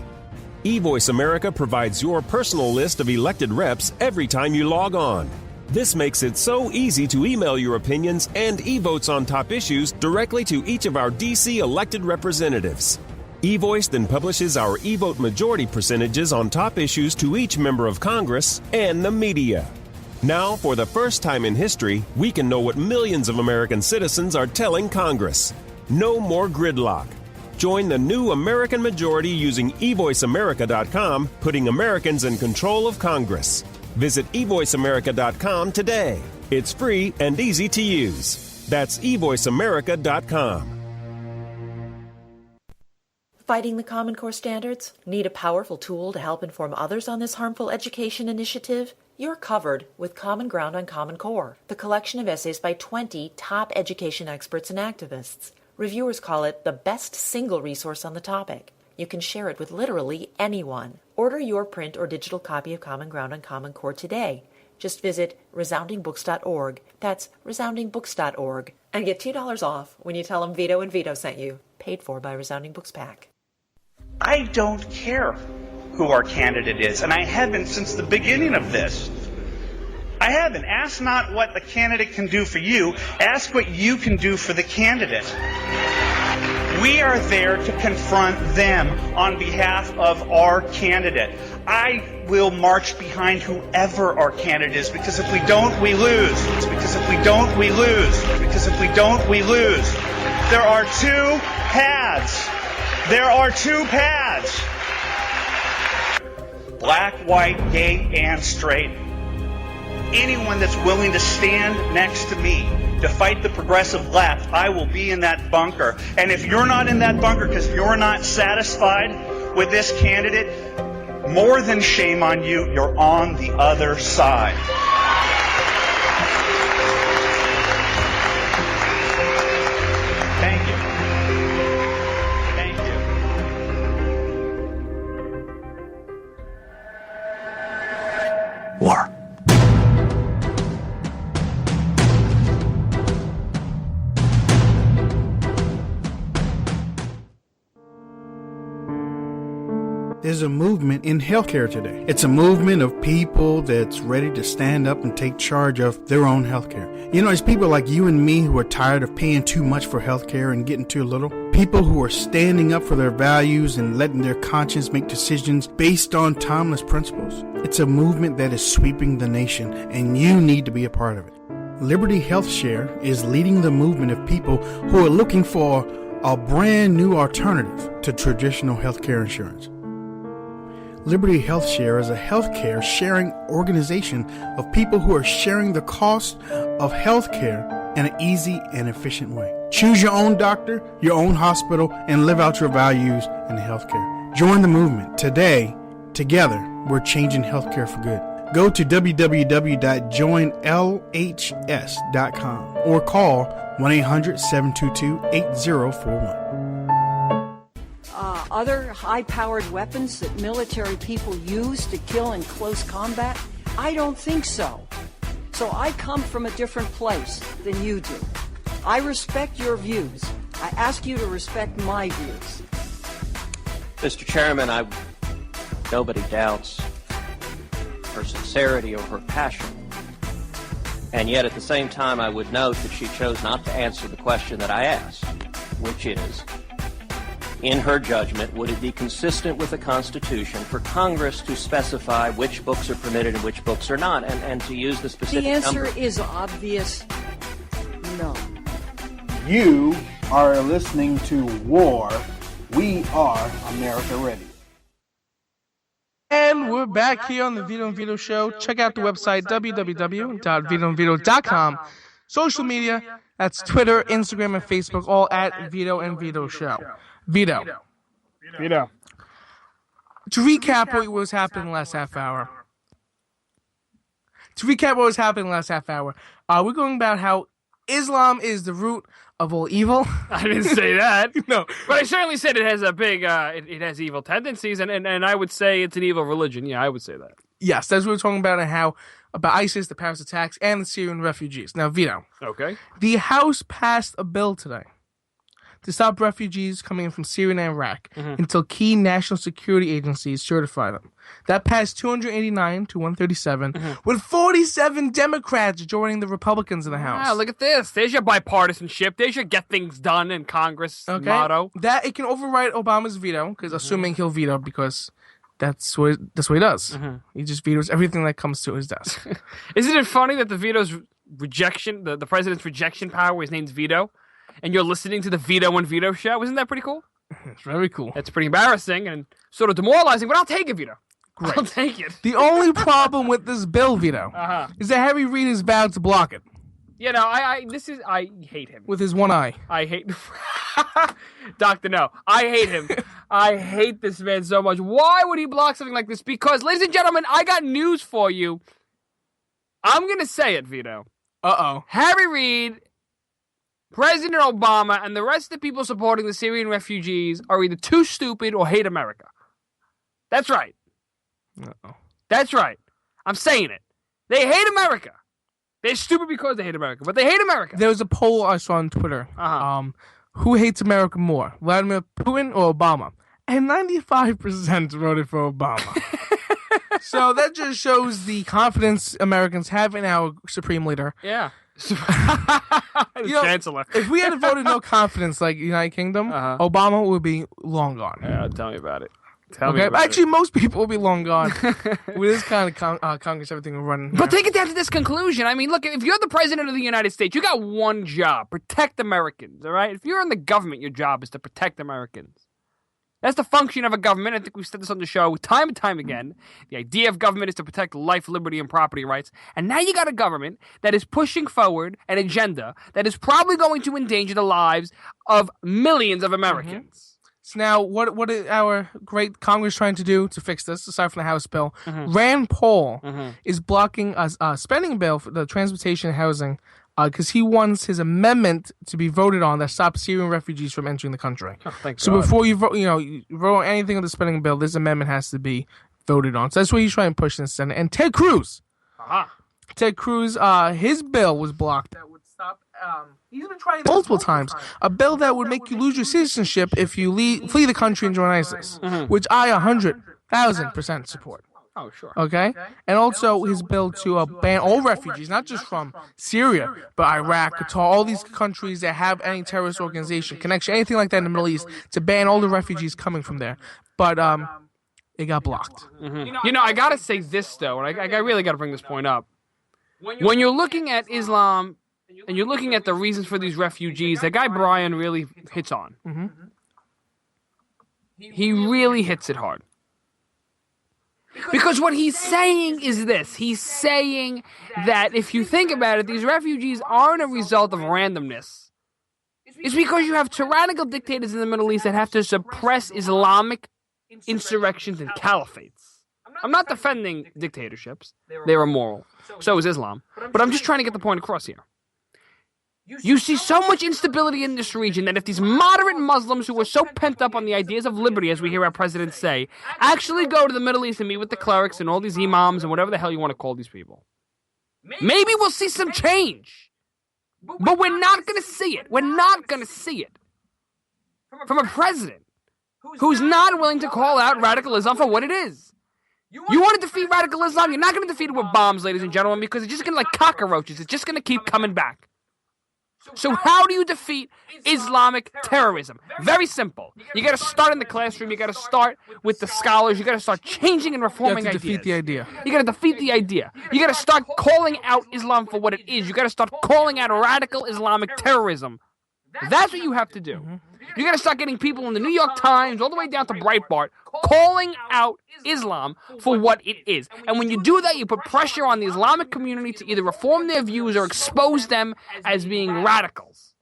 Speaker 10: eVoice America provides your personal list of elected reps every time you log on. This makes it so easy to email your opinions and e-votes on top issues directly to each of our D.C. elected representatives. eVoice then publishes our e-vote majority percentages on top issues to each member of Congress and the media. Now, for the first time in history, we can know what millions of American citizens are telling Congress. No more gridlock. Join the new American majority using eVoiceAmerica.com, putting Americans in control of Congress. Visit eVoiceAmerica.com today. It's free and easy to use. That's eVoiceAmerica.com.
Speaker 11: Fighting the Common Core standards? Need a powerful tool to help inform others on this harmful education initiative? You're covered with Common Ground on Common Core, the collection of essays by 20 top education experts and activists. Reviewers call it the best single resource on the topic. You can share it with literally anyone. Order your print or digital copy of Common Ground on Common Core today. Just visit resoundingbooks.org. That's resoundingbooks.org. And get $2 off when you tell them Vito and Vito sent you. Paid for by Resounding Books Pack.
Speaker 12: I don't care who our candidate is, and I haven't since the beginning of this. I haven't. Ask not what the candidate can do for you. Ask what you can do for the candidate. We are there to confront them on behalf of our candidate. I will march behind whoever our candidate is, because if we don't, we lose. It's because if we don't, we lose. Because if we don't, we lose. There are two paths. There are two paths. Black, white, gay, and straight. Anyone that's willing to stand next to me to fight the progressive left, I will be in that bunker. And if you're not in that bunker because you're not satisfied with this candidate, more than shame on you, you're on the other side. Thank you. Thank you. War.
Speaker 9: There's a movement in healthcare today. It's a movement of people that's ready to stand up and take charge of their own healthcare. You know, it's people like you and me who are tired of paying too much for healthcare and getting too little. People who are standing up for their values and letting their conscience make decisions based on timeless principles. It's a movement that is sweeping the nation, and you need to be a part of it. Liberty Health Share is leading the movement of people who are looking for a brand new alternative to traditional healthcare insurance. Liberty Health Share is a healthcare sharing organization of people who are sharing the cost of healthcare in an easy and efficient way. Choose your own doctor, your own hospital, and live out your values in healthcare. Join the movement today. Together, we're changing healthcare for good. Go to www.joinlhs.com or call 1-800-722-8041.
Speaker 13: Other high-powered weapons that military people use to kill in close combat? I don't think so. So I come from a different place than you do. I respect your views. I ask you to respect my views.
Speaker 14: Mr. Chairman, nobody doubts her sincerity or her passion. And yet at the same time, I would note that she chose not to answer the question that I asked, which is, in her judgment, would it be consistent with the Constitution for Congress to specify which books are permitted and which books are not, and to use the specific
Speaker 13: The answer
Speaker 14: number?
Speaker 13: is obvious. No.
Speaker 9: You are listening to War. We are America Ready.
Speaker 4: And we're back here on the Vito and Vito Show. Check out the website, www.vitoandvito.com. Social media, that's Twitter, Instagram, and Facebook, all at Vito and Vito Show. Vito. To recap what was happening last half hour. We're going about how Islam is the root of all evil.
Speaker 7: I didn't say that.
Speaker 4: No.
Speaker 7: But I certainly said it has a big, it has evil tendencies, and I would say it's an evil religion. Yeah, I would say that.
Speaker 4: Yes, that's what we're talking about, and how about ISIS, the Paris attacks, and the Syrian refugees. Now, Vito.
Speaker 7: Okay.
Speaker 4: The House passed a bill today to stop refugees coming in from Syria and Iraq until key national security agencies certify them. That passed 289 to 137, with 47 Democrats joining the Republicans in the House.
Speaker 7: Ah, look at this. There's your bipartisanship. There's your get things done in Congress motto.
Speaker 4: That it can override Obama's veto, because assuming he'll veto, because that's what he does. He just vetoes everything that comes to his desk.
Speaker 7: Isn't it funny that the veto's rejection, the president's rejection power, his name's Vito, and you're listening to the Vito and Vito Show? Isn't that pretty cool?
Speaker 4: It's very cool.
Speaker 7: It's pretty embarrassing and sort of demoralizing, but I'll take it, Vito.
Speaker 4: Great.
Speaker 7: I'll take it.
Speaker 4: The only problem with this bill, Vito, is that Harry Reid is vowed to block it.
Speaker 7: You know, I hate him.
Speaker 4: With his one eye.
Speaker 7: I hate Dr. No. I hate him. I hate this man so much. Why would he block something like this? Because, ladies and gentlemen, I got news for you. I'm going to say it, Vito.
Speaker 4: Uh-oh.
Speaker 7: Harry Reid, President Obama, and the rest of the people supporting the Syrian refugees are either too stupid or hate America. That's right.
Speaker 4: Uh-oh.
Speaker 7: That's right. I'm saying it. They hate America. They're stupid because they hate America, but they hate America.
Speaker 4: There was a poll I saw on Twitter. Who hates America more, Vladimir Putin or Obama? And 95% voted for Obama. So that just shows the confidence Americans have in our supreme leader.
Speaker 7: Yeah.
Speaker 4: Chancellor. If we had voted no confidence like United Kingdom, Obama would be long gone.
Speaker 7: Yeah, tell me about it.
Speaker 4: Actually, most people will be long gone. With this kind of Congress, everything will run.
Speaker 7: But take it down to this conclusion. I mean, look, if you're the president of the United States, you got one job: protect Americans. All right. If you're in the government, your job is to protect Americans. That's the function of a government. I think we've said this on the show time and time again. The idea of government is to protect life, liberty, and property rights. And now you got a government that is pushing forward an agenda that is probably going to endanger the lives of millions of Americans.
Speaker 4: So now, what is our great Congress trying to do to fix this, aside from the House bill? Rand Paul is blocking a spending bill for the transportation and housing because he wants his amendment to be voted on that stops Syrian refugees from entering the country.
Speaker 7: Oh, thank
Speaker 4: so
Speaker 7: God.
Speaker 4: before you vote, you vote on anything on the spending bill, this amendment has to be voted on. So that's what he's trying to push in the Senate. And Ted Cruz, his bill was blocked. That would stop. He's been trying multiple times. A bill that would make you lose your citizenship if you flee the country and join ISIS, which I 100,000% support.
Speaker 7: Oh, sure.
Speaker 4: Okay? And also his bill to ban all refugees, not just from Syria, but Iraq, Qatar, all these countries that have any terrorist organization, connection, anything like that in the Middle East, to ban all the refugees coming from there. But it got blocked.
Speaker 7: You know, I got to say this, though, and I really got to bring this point up. When you're looking at Islam and you're looking at the reasons for these refugees, that guy Brian really hits on.
Speaker 4: Mm-hmm.
Speaker 7: He really hits it hard. Because what he's saying is this. He's saying that if you think about it, these refugees aren't a result of randomness. It's because you have tyrannical dictators in the Middle East that have to suppress Islamic insurrections and caliphates. I'm not defending dictatorships. They're immoral. So is Islam. But I'm just trying to get the point across here. You see so much instability in this region that if these moderate Muslims who are so pent up on the ideas of liberty, as we hear our president say, actually go to the Middle East and meet with the clerics and all these imams and whatever the hell you want to call these people, maybe we'll see some change. But we're not going to see it. We're not going to see it from a president who's not willing to call out radical Islam for what it is. You want to defeat radical Islam? You're not going to defeat it with bombs, ladies and gentlemen, because it's just going to like cockroaches. It's just going to keep coming back. So how do you defeat Islamic terrorism? Very simple. You got to start in the classroom. You got to start with the scholars. You got to start changing and reforming ideas.
Speaker 4: You have to defeat the idea.
Speaker 7: You got to defeat the idea. You got to start calling out Islam for what it is. You got to start calling out radical Islamic terrorism. That's what you have to do. You got to start getting people in the New York Times, all the way down to Breitbart, calling out Islam for what it is. And when you do that, you put pressure on the Islamic community to either reform their views or expose them as being radicals.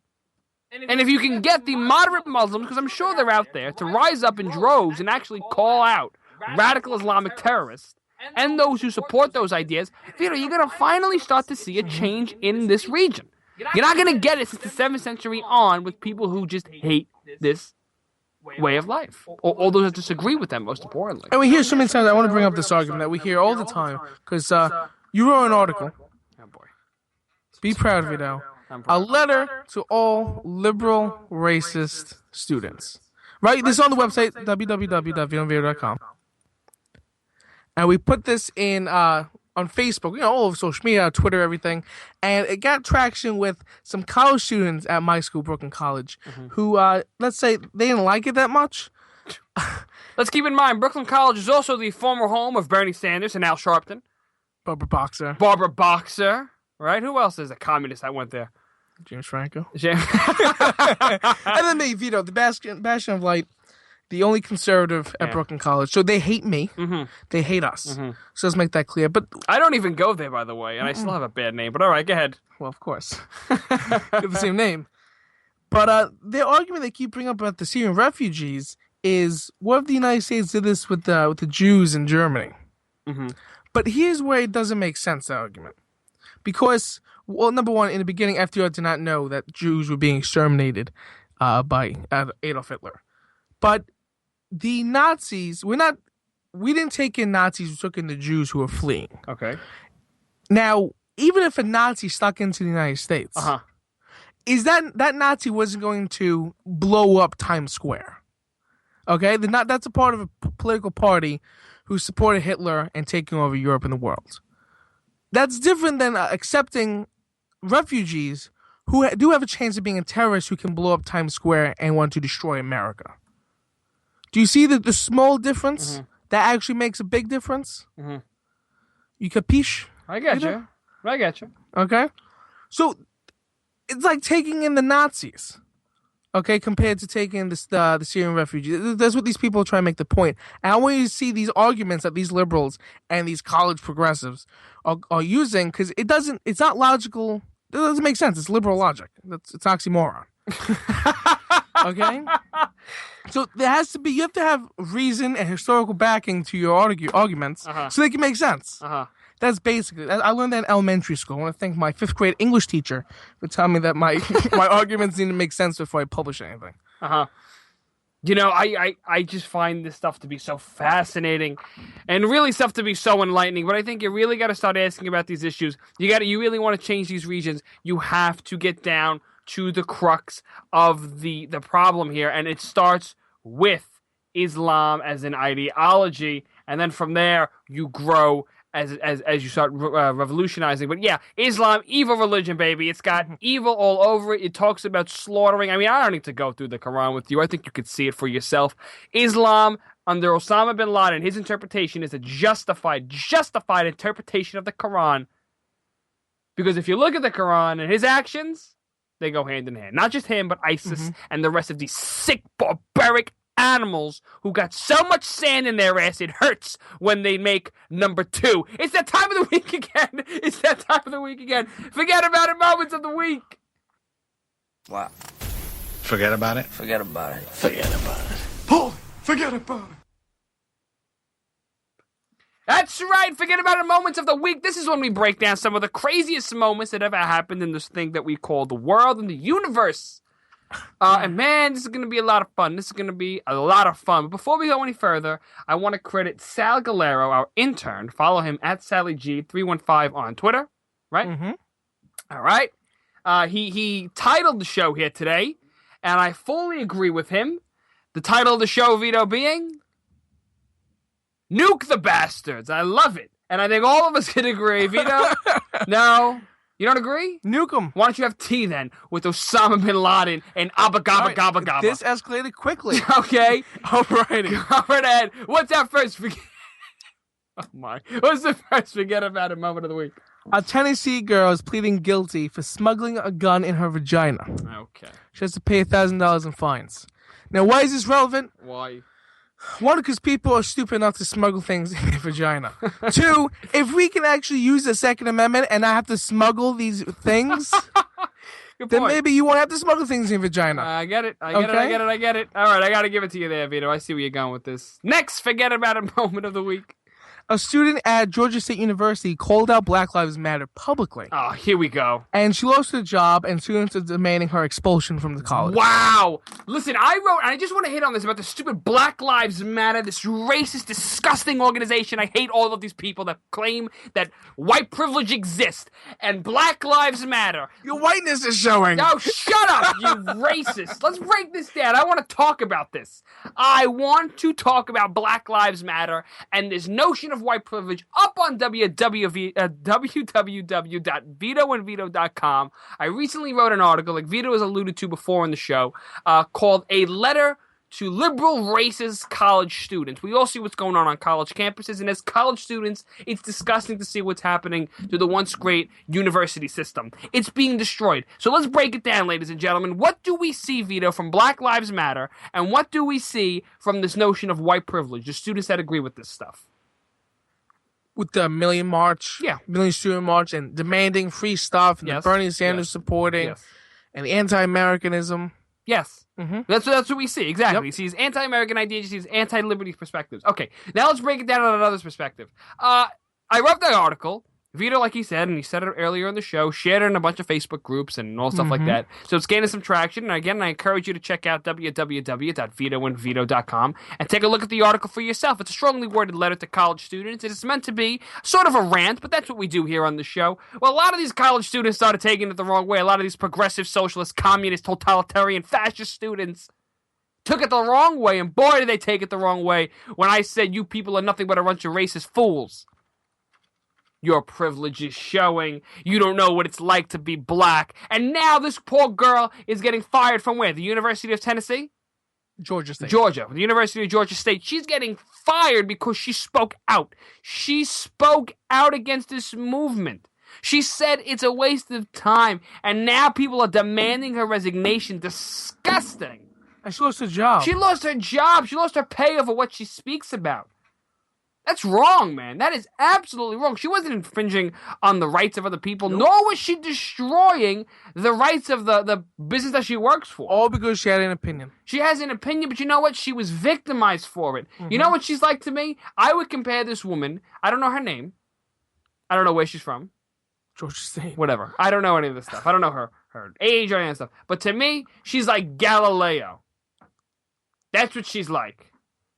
Speaker 7: And if you can get the moderate Muslims, because I'm sure they're out there, to rise up in droves and actually call out radical Islamic terrorists and those who support those ideas, Vito, you're going to finally start to see a change in this region. You're not going to get it since the 7th century on with people who just hate this way of life. Or those that disagree with them, most importantly.
Speaker 4: And we hear so many times, I want to bring up this argument that we hear all the time, because you wrote an article.
Speaker 7: Oh, boy.
Speaker 4: Be proud, Vito. A letter to all liberal, racist students. Right? This is on the website, www.vitoandvito.com. And we put this in on Facebook, all over social media, Twitter, everything. And it got traction with some college students at my school, Brooklyn College, who, let's say, they didn't like it that much.
Speaker 7: Let's keep in mind, Brooklyn College is also the former home of Bernie Sanders and Al Sharpton.
Speaker 4: Barbara Boxer.
Speaker 7: Barbara Boxer, right? Who else is a communist that went there?
Speaker 4: James Franco. And then me, Vito, the bastion of light. The only conservative at Brooklyn College. So they hate me.
Speaker 7: Mm-hmm.
Speaker 4: They hate us. Mm-hmm. So let's make that clear. But
Speaker 7: I don't even go there, by the way, and I still have a bad name. But all right, go ahead.
Speaker 4: Well, of course. You have the same name. But the argument they keep bringing up about the Syrian refugees is, what if the United States did this with the Jews in Germany?
Speaker 7: Mm-hmm.
Speaker 4: But here's where it doesn't make sense, that argument. Because, well, number one, in the beginning, FDR did not know that Jews were being exterminated by Adolf Hitler. But the Nazis, we didn't take in Nazis, we took in the Jews who were fleeing.
Speaker 7: Okay.
Speaker 4: Now, even if a Nazi stuck into the United States, is that Nazi wasn't going to blow up Times Square? Okay? That's a part of a political party who supported Hitler and taking over Europe and the world. That's different than accepting refugees who do have a chance of being a terrorist who can blow up Times Square and want to destroy America. Do you see the small difference that actually makes a big difference?
Speaker 7: Mm-hmm.
Speaker 4: You capiche?
Speaker 7: I get you. I get you.
Speaker 4: Okay? So, it's like taking in the Nazis, okay, compared to taking in the Syrian refugees. That's what these people try to make the point. And I want you to see these arguments that these liberals and these college progressives are using, because it's not logical. It doesn't make sense. It's liberal logic. It's oxymoron. Okay? So you have to have reason and historical backing to your arguments so they can make sense. That's basically, I learned that in elementary school. I want to thank my 5th grade English teacher for telling me that my my arguments need to make sense before I publish anything.
Speaker 7: You know, I just find this stuff to be so fascinating and really stuff to be so enlightening. But I think you really got to start asking about these issues. You really want to change these regions. You have to get down to the crux of the problem here, and it starts with Islam as an ideology, and then from there you grow as you start revolutionizing. But yeah, Islam, evil religion, baby. It's got evil all over it. It talks about slaughtering. I mean, I don't need to go through the Quran with you. I think you could see it for yourself. Islam, under Osama bin Laden, his interpretation is a justified interpretation of the Quran. Because if you look at the Quran and his actions, they go hand in hand. Not just him, but ISIS and the rest of these sick, barbaric animals who got so much sand in their ass it hurts when they make number 2. It's that time of the week again. It's that time of the week again. Forget about it, moments of the week.
Speaker 15: Wow.
Speaker 16: Forget about it?
Speaker 15: Forget about it. Forget about it.
Speaker 16: Paul, forget about it.
Speaker 7: That's right. Forget about it, moments of the week. This is when we break down some of the craziest moments that ever happened in this thing that we call the world and the universe. And man, this is going to be a lot of fun. This is going to be a lot of fun. But before we go any further, I want to credit Sal Galero, our intern. Follow him at SallyG315 on Twitter. Right?
Speaker 4: Mm-hmm.
Speaker 7: All right. He titled the show here today, and I fully agree with him. The title of the show, Vito, being Nuke the Bastards. I love it. And I think all of us can agree. Vito? No? You don't agree?
Speaker 4: Nuke them.
Speaker 7: Why don't you have tea then with Osama bin Laden and Abba Gabba Gabba Gabba?
Speaker 4: This escalated quickly.
Speaker 7: Okay.
Speaker 4: Alrighty.
Speaker 7: Go right ahead. What's our first oh my. What's the first forget about it moment of the week?
Speaker 4: A Tennessee girl is pleading guilty for smuggling a gun in her vagina.
Speaker 7: Okay.
Speaker 4: She has to pay $1,000 in fines. Now, why is this relevant?
Speaker 7: Why?
Speaker 4: One, because people are stupid enough to smuggle things in their vagina. 2, if we can actually use the Second Amendment and not have to smuggle these things, then maybe you won't have to smuggle things in your vagina.
Speaker 7: I get it. I get it. All right, I got to give it to you there, Vito. I see where you're going with this. Next, forget about it moment of the week.
Speaker 4: A student at Georgia State University called out Black Lives Matter publicly.
Speaker 7: Oh, here we go.
Speaker 4: And she lost her job, and students are demanding her expulsion from the college.
Speaker 7: Wow. Listen, I just want to hit on this about the stupid Black Lives Matter, this racist, disgusting organization. I hate all of these people that claim that white privilege exists and Black Lives Matter.
Speaker 4: Your whiteness is showing.
Speaker 7: Oh, shut up, you racist. Let's break this down. I want to talk about this. I want to talk about Black Lives Matter and this notion of white privilege up on www.vitoandvito.com. I recently wrote an article, like Vito has alluded to before in the show, called A Letter to Liberal Racist College Students. We all see what's going on college campuses, and as college students, it's disgusting to see what's happening to the once great university system. It's being destroyed. So let's break it down, ladies and gentlemen. What do we see, Vito, from Black Lives Matter, and what do we see from this notion of white privilege, the students that agree with this stuff?
Speaker 4: With the Million March, Million Student March, and demanding free stuff, and the Bernie Sanders supporting, and the anti-Americanism.
Speaker 7: Yes. Mm-hmm. That's what we see, exactly. He sees anti-American ideas, he sees anti-liberty perspectives. Okay, now let's break it down on another perspective. I wrote that article. Vito, like he said, and he said it earlier in the show, shared it in a bunch of Facebook groups and all stuff like that. So it's gaining some traction. And again, I encourage you to check out www.vitoandvito.com and take a look at the article for yourself. It's a strongly worded letter to college students. It's meant to be sort of a rant, but that's what we do here on the show. Well, a lot of these college students started taking it the wrong way. A lot of these progressive, socialist, communist, totalitarian, fascist students took it the wrong way. And boy, did they take it the wrong way when I said you people are nothing but a bunch of racist fools. Your privilege is showing. You don't know what it's like to be black. And now this poor girl is getting fired from where? The University of Tennessee?
Speaker 4: Georgia State.
Speaker 7: Georgia. The University of Georgia State. She's getting fired because she spoke out. She spoke out against this movement. She said it's a waste of time. And now people are demanding her resignation. Disgusting.
Speaker 4: And she lost her job.
Speaker 7: She lost her job. She lost her pay over what she speaks about. That's wrong, man. That is absolutely wrong. She wasn't infringing on the rights of other people, nor was she destroying the rights of the business that she works for.
Speaker 4: All because she had an opinion.
Speaker 7: She has an opinion, but you know what? She was victimized for it. You know what she's like to me? I would compare this woman. I don't know her name. I don't know where she's from.
Speaker 4: Georgia State.
Speaker 7: Whatever. I don't know any of this stuff. I don't know her age or any of that stuff. But to me, she's like Galileo. That's what she's like.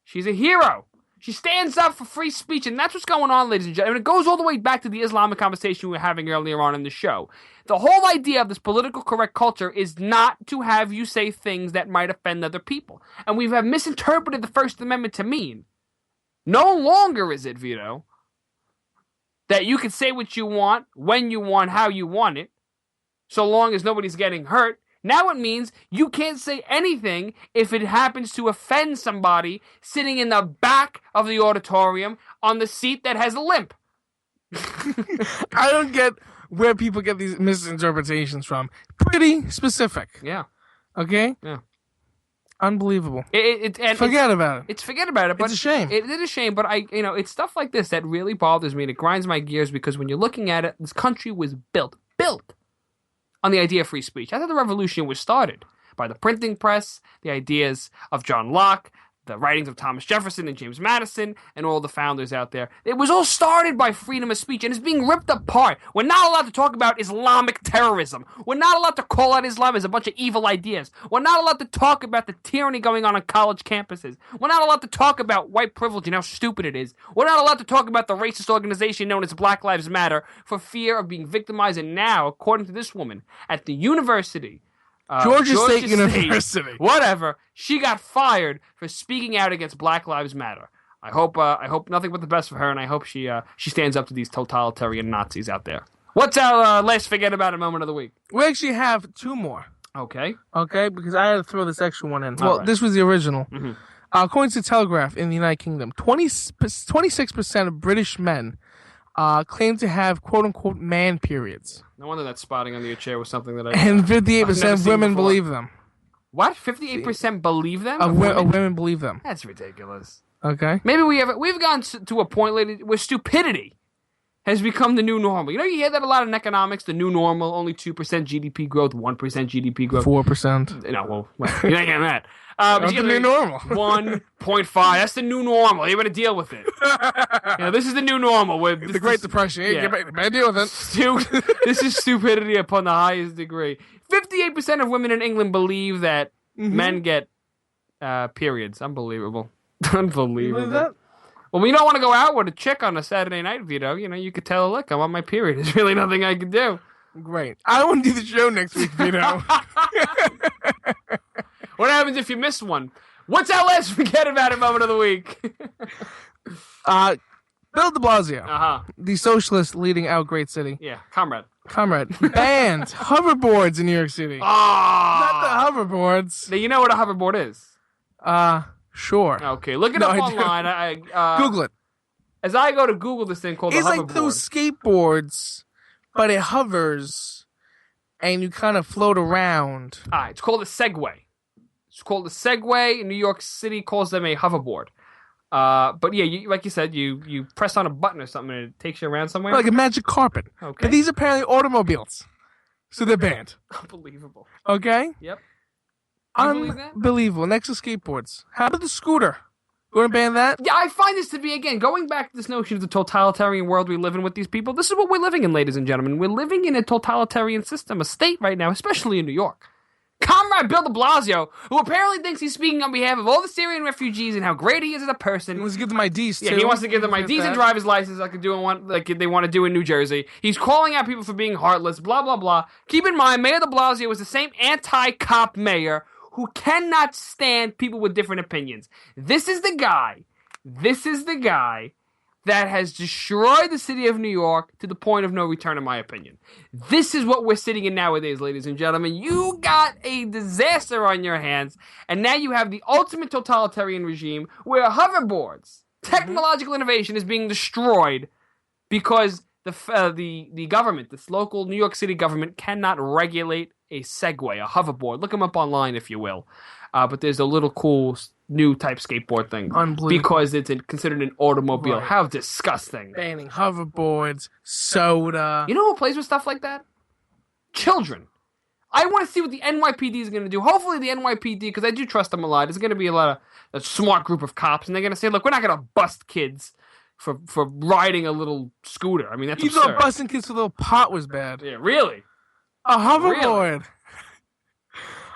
Speaker 7: She's a hero. She stands up for free speech, and that's what's going on, ladies and gentlemen. It goes all the way back to the Islamic conversation we were having earlier on in the show. The whole idea of this political correct culture is not to have you say things that might offend other people. And we have misinterpreted the First Amendment to mean, no longer is it, Vito, that you can say what you want, when you want, how you want it, so long as nobody's getting hurt. Now it means you can't say anything if it happens to offend somebody sitting in the back of the auditorium on the seat that has a limp.
Speaker 4: I don't get where people get these misinterpretations from. Pretty specific.
Speaker 7: Yeah.
Speaker 4: Okay?
Speaker 7: Yeah.
Speaker 4: Unbelievable.
Speaker 7: Forget
Speaker 4: about it.
Speaker 7: Forget about it. But
Speaker 4: It's a shame.
Speaker 7: It is a shame, but it's stuff like this that really bothers me and it grinds my gears because when you're looking at it, this country was built on the idea of free speech. I thought the revolution was started by the printing press, the ideas of John Locke, the writings of Thomas Jefferson and James Madison, and all the founders out there. It was all started by freedom of speech, and it's being ripped apart. We're not allowed to talk about Islamic terrorism. We're not allowed to call out Islam as a bunch of evil ideas. We're not allowed to talk about the tyranny going on college campuses. We're not allowed to talk about white privilege and how stupid it is. We're not allowed to talk about the racist organization known as Black Lives Matter for fear of being victimized. And now, according to this woman, at the university...
Speaker 4: Georgia State University.
Speaker 7: Whatever. She got fired for speaking out against Black Lives Matter. I hope nothing but the best for her, and I hope she stands up to these totalitarian Nazis out there. What's our last forget about it moment of the week?
Speaker 4: We actually have two more.
Speaker 7: Okay.
Speaker 4: Okay, because I had to throw this extra one in. Well,
Speaker 7: right.
Speaker 4: This was the original.
Speaker 7: Mm-hmm.
Speaker 4: According to Telegraph in the United Kingdom, 26% of British men claim to have quote-unquote man periods.
Speaker 7: No wonder that spotting under your chair was something that
Speaker 4: And 58% of women believe them.
Speaker 7: What? 58% believe them?
Speaker 4: Of women believe them.
Speaker 7: That's ridiculous.
Speaker 4: Okay.
Speaker 7: Maybe we've gone to a point lately where stupidity has become the new normal. You hear that a lot in economics, the new normal, only 2% GDP growth, 1% GDP growth.
Speaker 4: 4%.
Speaker 7: No, well you're not getting that.
Speaker 4: That's the new normal.
Speaker 7: 1.5. That's the new normal. You better deal with it. This is the new normal.
Speaker 4: The Great Depression. You better deal with it.
Speaker 7: This is stupidity upon the highest degree. 58% of women in England believe that men get periods. Unbelievable. Unbelievable.
Speaker 4: You believe that?
Speaker 7: Well, when you don't want to go out with a chick on a Saturday night, Vito, you could tell her, look, I'm on my period. There's really nothing I can do.
Speaker 4: Great. I want to do the show next week, Vito.
Speaker 7: What happens if you miss one? What's our last forget about it moment of the week?
Speaker 4: Bill de Blasio, the socialist leading our great city.
Speaker 7: Yeah, comrade,
Speaker 4: banned hoverboards in New York City. Not the hoverboards.
Speaker 7: Now, you know what a hoverboard is?
Speaker 4: Sure.
Speaker 7: Okay, look it up online.
Speaker 4: Google it.
Speaker 7: As I go to Google this thing called a hoverboard.
Speaker 4: It's like those skateboards, but it hovers, and you kind of float around.
Speaker 7: It's called a Segway. It's called a Segway. In New York City calls them a hoverboard. But yeah, like you said, you press on a button or something and it takes you around somewhere.
Speaker 4: Like a magic carpet.
Speaker 7: Okay.
Speaker 4: But these are apparently automobiles. So they're banned.
Speaker 7: Unbelievable.
Speaker 4: Okay?
Speaker 7: Yep.
Speaker 4: Unbelievable. Next to skateboards. How about the scooter? You want to ban that?
Speaker 7: Yeah, I find this to be, again, going back to this notion of the totalitarian world we live in with these people. This is what we're living in, ladies and gentlemen. We're living in a totalitarian system, a state right now, especially in New York. Comrade Bill de Blasio, who apparently thinks he's speaking on behalf of all the Syrian refugees and how great he is as a person.
Speaker 4: He wants to give them IDs, too.
Speaker 7: Yeah, he wants to give them IDs and driver's license like they want to do in New Jersey. He's calling out people for being heartless, blah, blah, blah. Keep in mind, Mayor de Blasio is the same anti-cop mayor who cannot stand people with different opinions. This is the guy that has destroyed the city of New York to the point of no return, in my opinion. This is what we're sitting in nowadays, ladies and gentlemen. You got a disaster on your hands, and now you have the ultimate totalitarian regime where hoverboards, technological innovation is being destroyed because the government, this local New York City government, cannot regulate a Segway, a hoverboard. Look them up online, if you will. But there's a little cool new type skateboard thing.
Speaker 4: Unbelievable.
Speaker 7: Because it's considered an automobile.
Speaker 4: Right.
Speaker 7: How disgusting.
Speaker 4: Banning hoverboards, soda.
Speaker 7: You know who plays with stuff like that? Children. I want to see what the NYPD is going to do. Hopefully the NYPD, because I do trust them a lot, there's going to be a smart group of cops, and they're going to say, look, we're not going to bust kids for riding a little scooter. I mean, that's absurd.
Speaker 4: You thought busting kids for a little pot was bad.
Speaker 7: Yeah, really?
Speaker 4: A hoverboard.
Speaker 7: Really?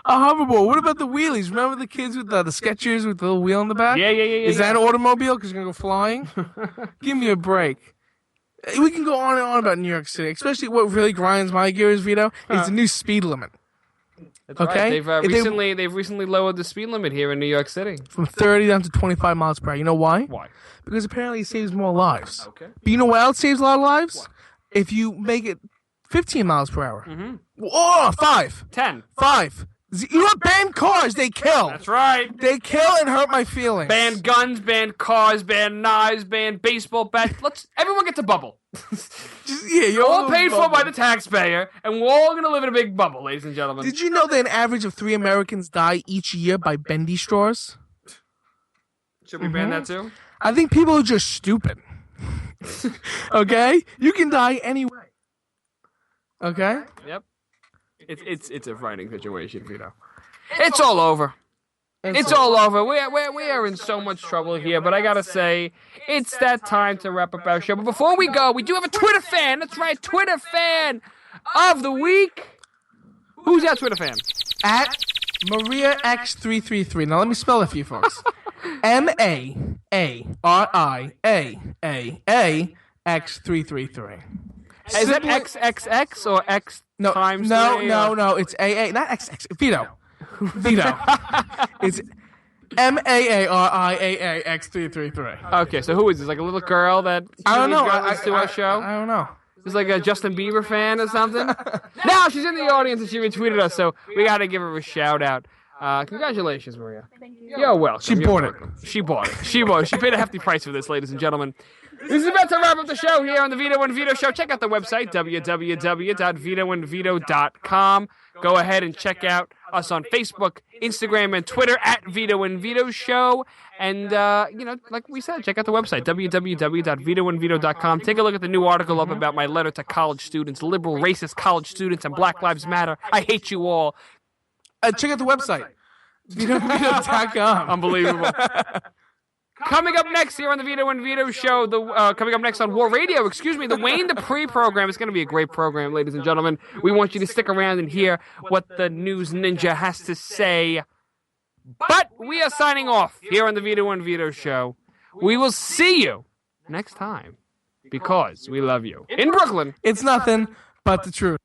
Speaker 4: A hoverboard. What about the wheelies? Remember the kids with the Skechers with the little wheel in the back?
Speaker 7: Yeah.
Speaker 4: Is that an automobile? Because you're going to go flying? Give me a break. We can go on and on about New York City, especially what really grinds my gears, Vito, is the new speed limit.
Speaker 7: That's okay? Right. They've recently lowered the speed limit here in New York City.
Speaker 4: From 30 down to 25 miles per hour. You know why?
Speaker 7: Why?
Speaker 4: Because apparently it saves more lives.
Speaker 7: Okay.
Speaker 4: But you know what else saves a lot of lives?
Speaker 7: What?
Speaker 4: If you make it 15 miles per hour.
Speaker 7: Mm-hmm.
Speaker 4: Oh, 5.
Speaker 7: 10.
Speaker 4: 5. You know, ban cars. They kill.
Speaker 7: That's right.
Speaker 4: They kill and hurt my feelings.
Speaker 7: Ban guns, ban cars, ban knives, ban baseball bats. Everyone gets a bubble.
Speaker 4: You're
Speaker 7: all paid for by the taxpayer, and we're all going to live in a big bubble, ladies and gentlemen.
Speaker 4: Did you know that an average of 3 Americans die each year by bendy straws?
Speaker 7: Should we ban that too?
Speaker 4: I think people are just stupid. Okay? You can die anyway. Okay?
Speaker 7: Yep. It's a frightening situation, Vito. It's all over. It's all over. We are in so much trouble here, but I gotta say, it's that time to wrap up our show. But before we go, we do have a Twitter fan. That's right, Twitter fan of the week. Who's that Twitter fan?
Speaker 4: At MariaX333. Now let me spell it for you folks. MAARIAAX333.
Speaker 7: Is it XXX or X times 3?
Speaker 4: No. It's AA. Not XX. Vito. It's MAARIAAX333.
Speaker 7: Okay, so who is this? Like a little girl that
Speaker 4: I don't know.
Speaker 7: listens to our show?
Speaker 4: I don't know.
Speaker 7: It's like a Justin Bieber fan or something? No, she's in the audience and she retweeted us, so we got to give her a shout out. Congratulations, Maria. You're welcome.
Speaker 4: She bought it.
Speaker 7: She bought it. She paid a hefty price for this, ladies and gentlemen. This is about to wrap up the show here on the Vito and Vito Show. Check out the website, www.vitoandvito.com. Go ahead and check out us on Facebook, Instagram, and Twitter at Vito and Vito Show. And, like we said, check out the website, www.vitoandvito.com. Take a look at the new article up about my letter to college students, liberal, racist college students, and Black Lives Matter. I hate you all.
Speaker 4: Check out the website, vitoandvito.com.
Speaker 7: Unbelievable. Coming up next here on the Vito and Vito Show, coming up next on WAARadio, the Wayne Dupree program. It's going to be a great program, ladies and gentlemen. We want you to stick around and hear what the News Ninja has to say. But we are signing off here on the Vito and Vito Show. We will see you next time because we love you. In Brooklyn,
Speaker 4: it's nothing but the truth.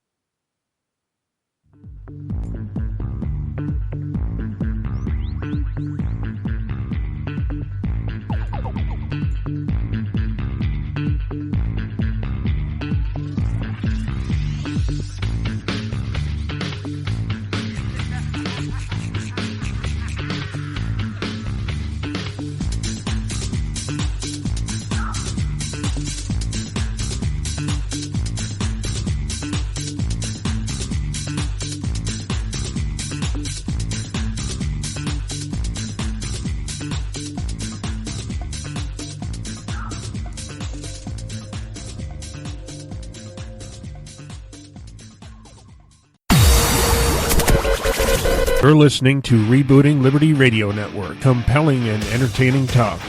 Speaker 2: You're listening to Rebooting Liberty Radio Network. Compelling and entertaining talk.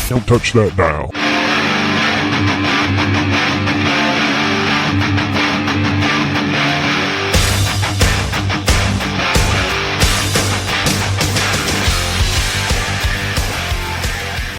Speaker 1: Don't touch that dial.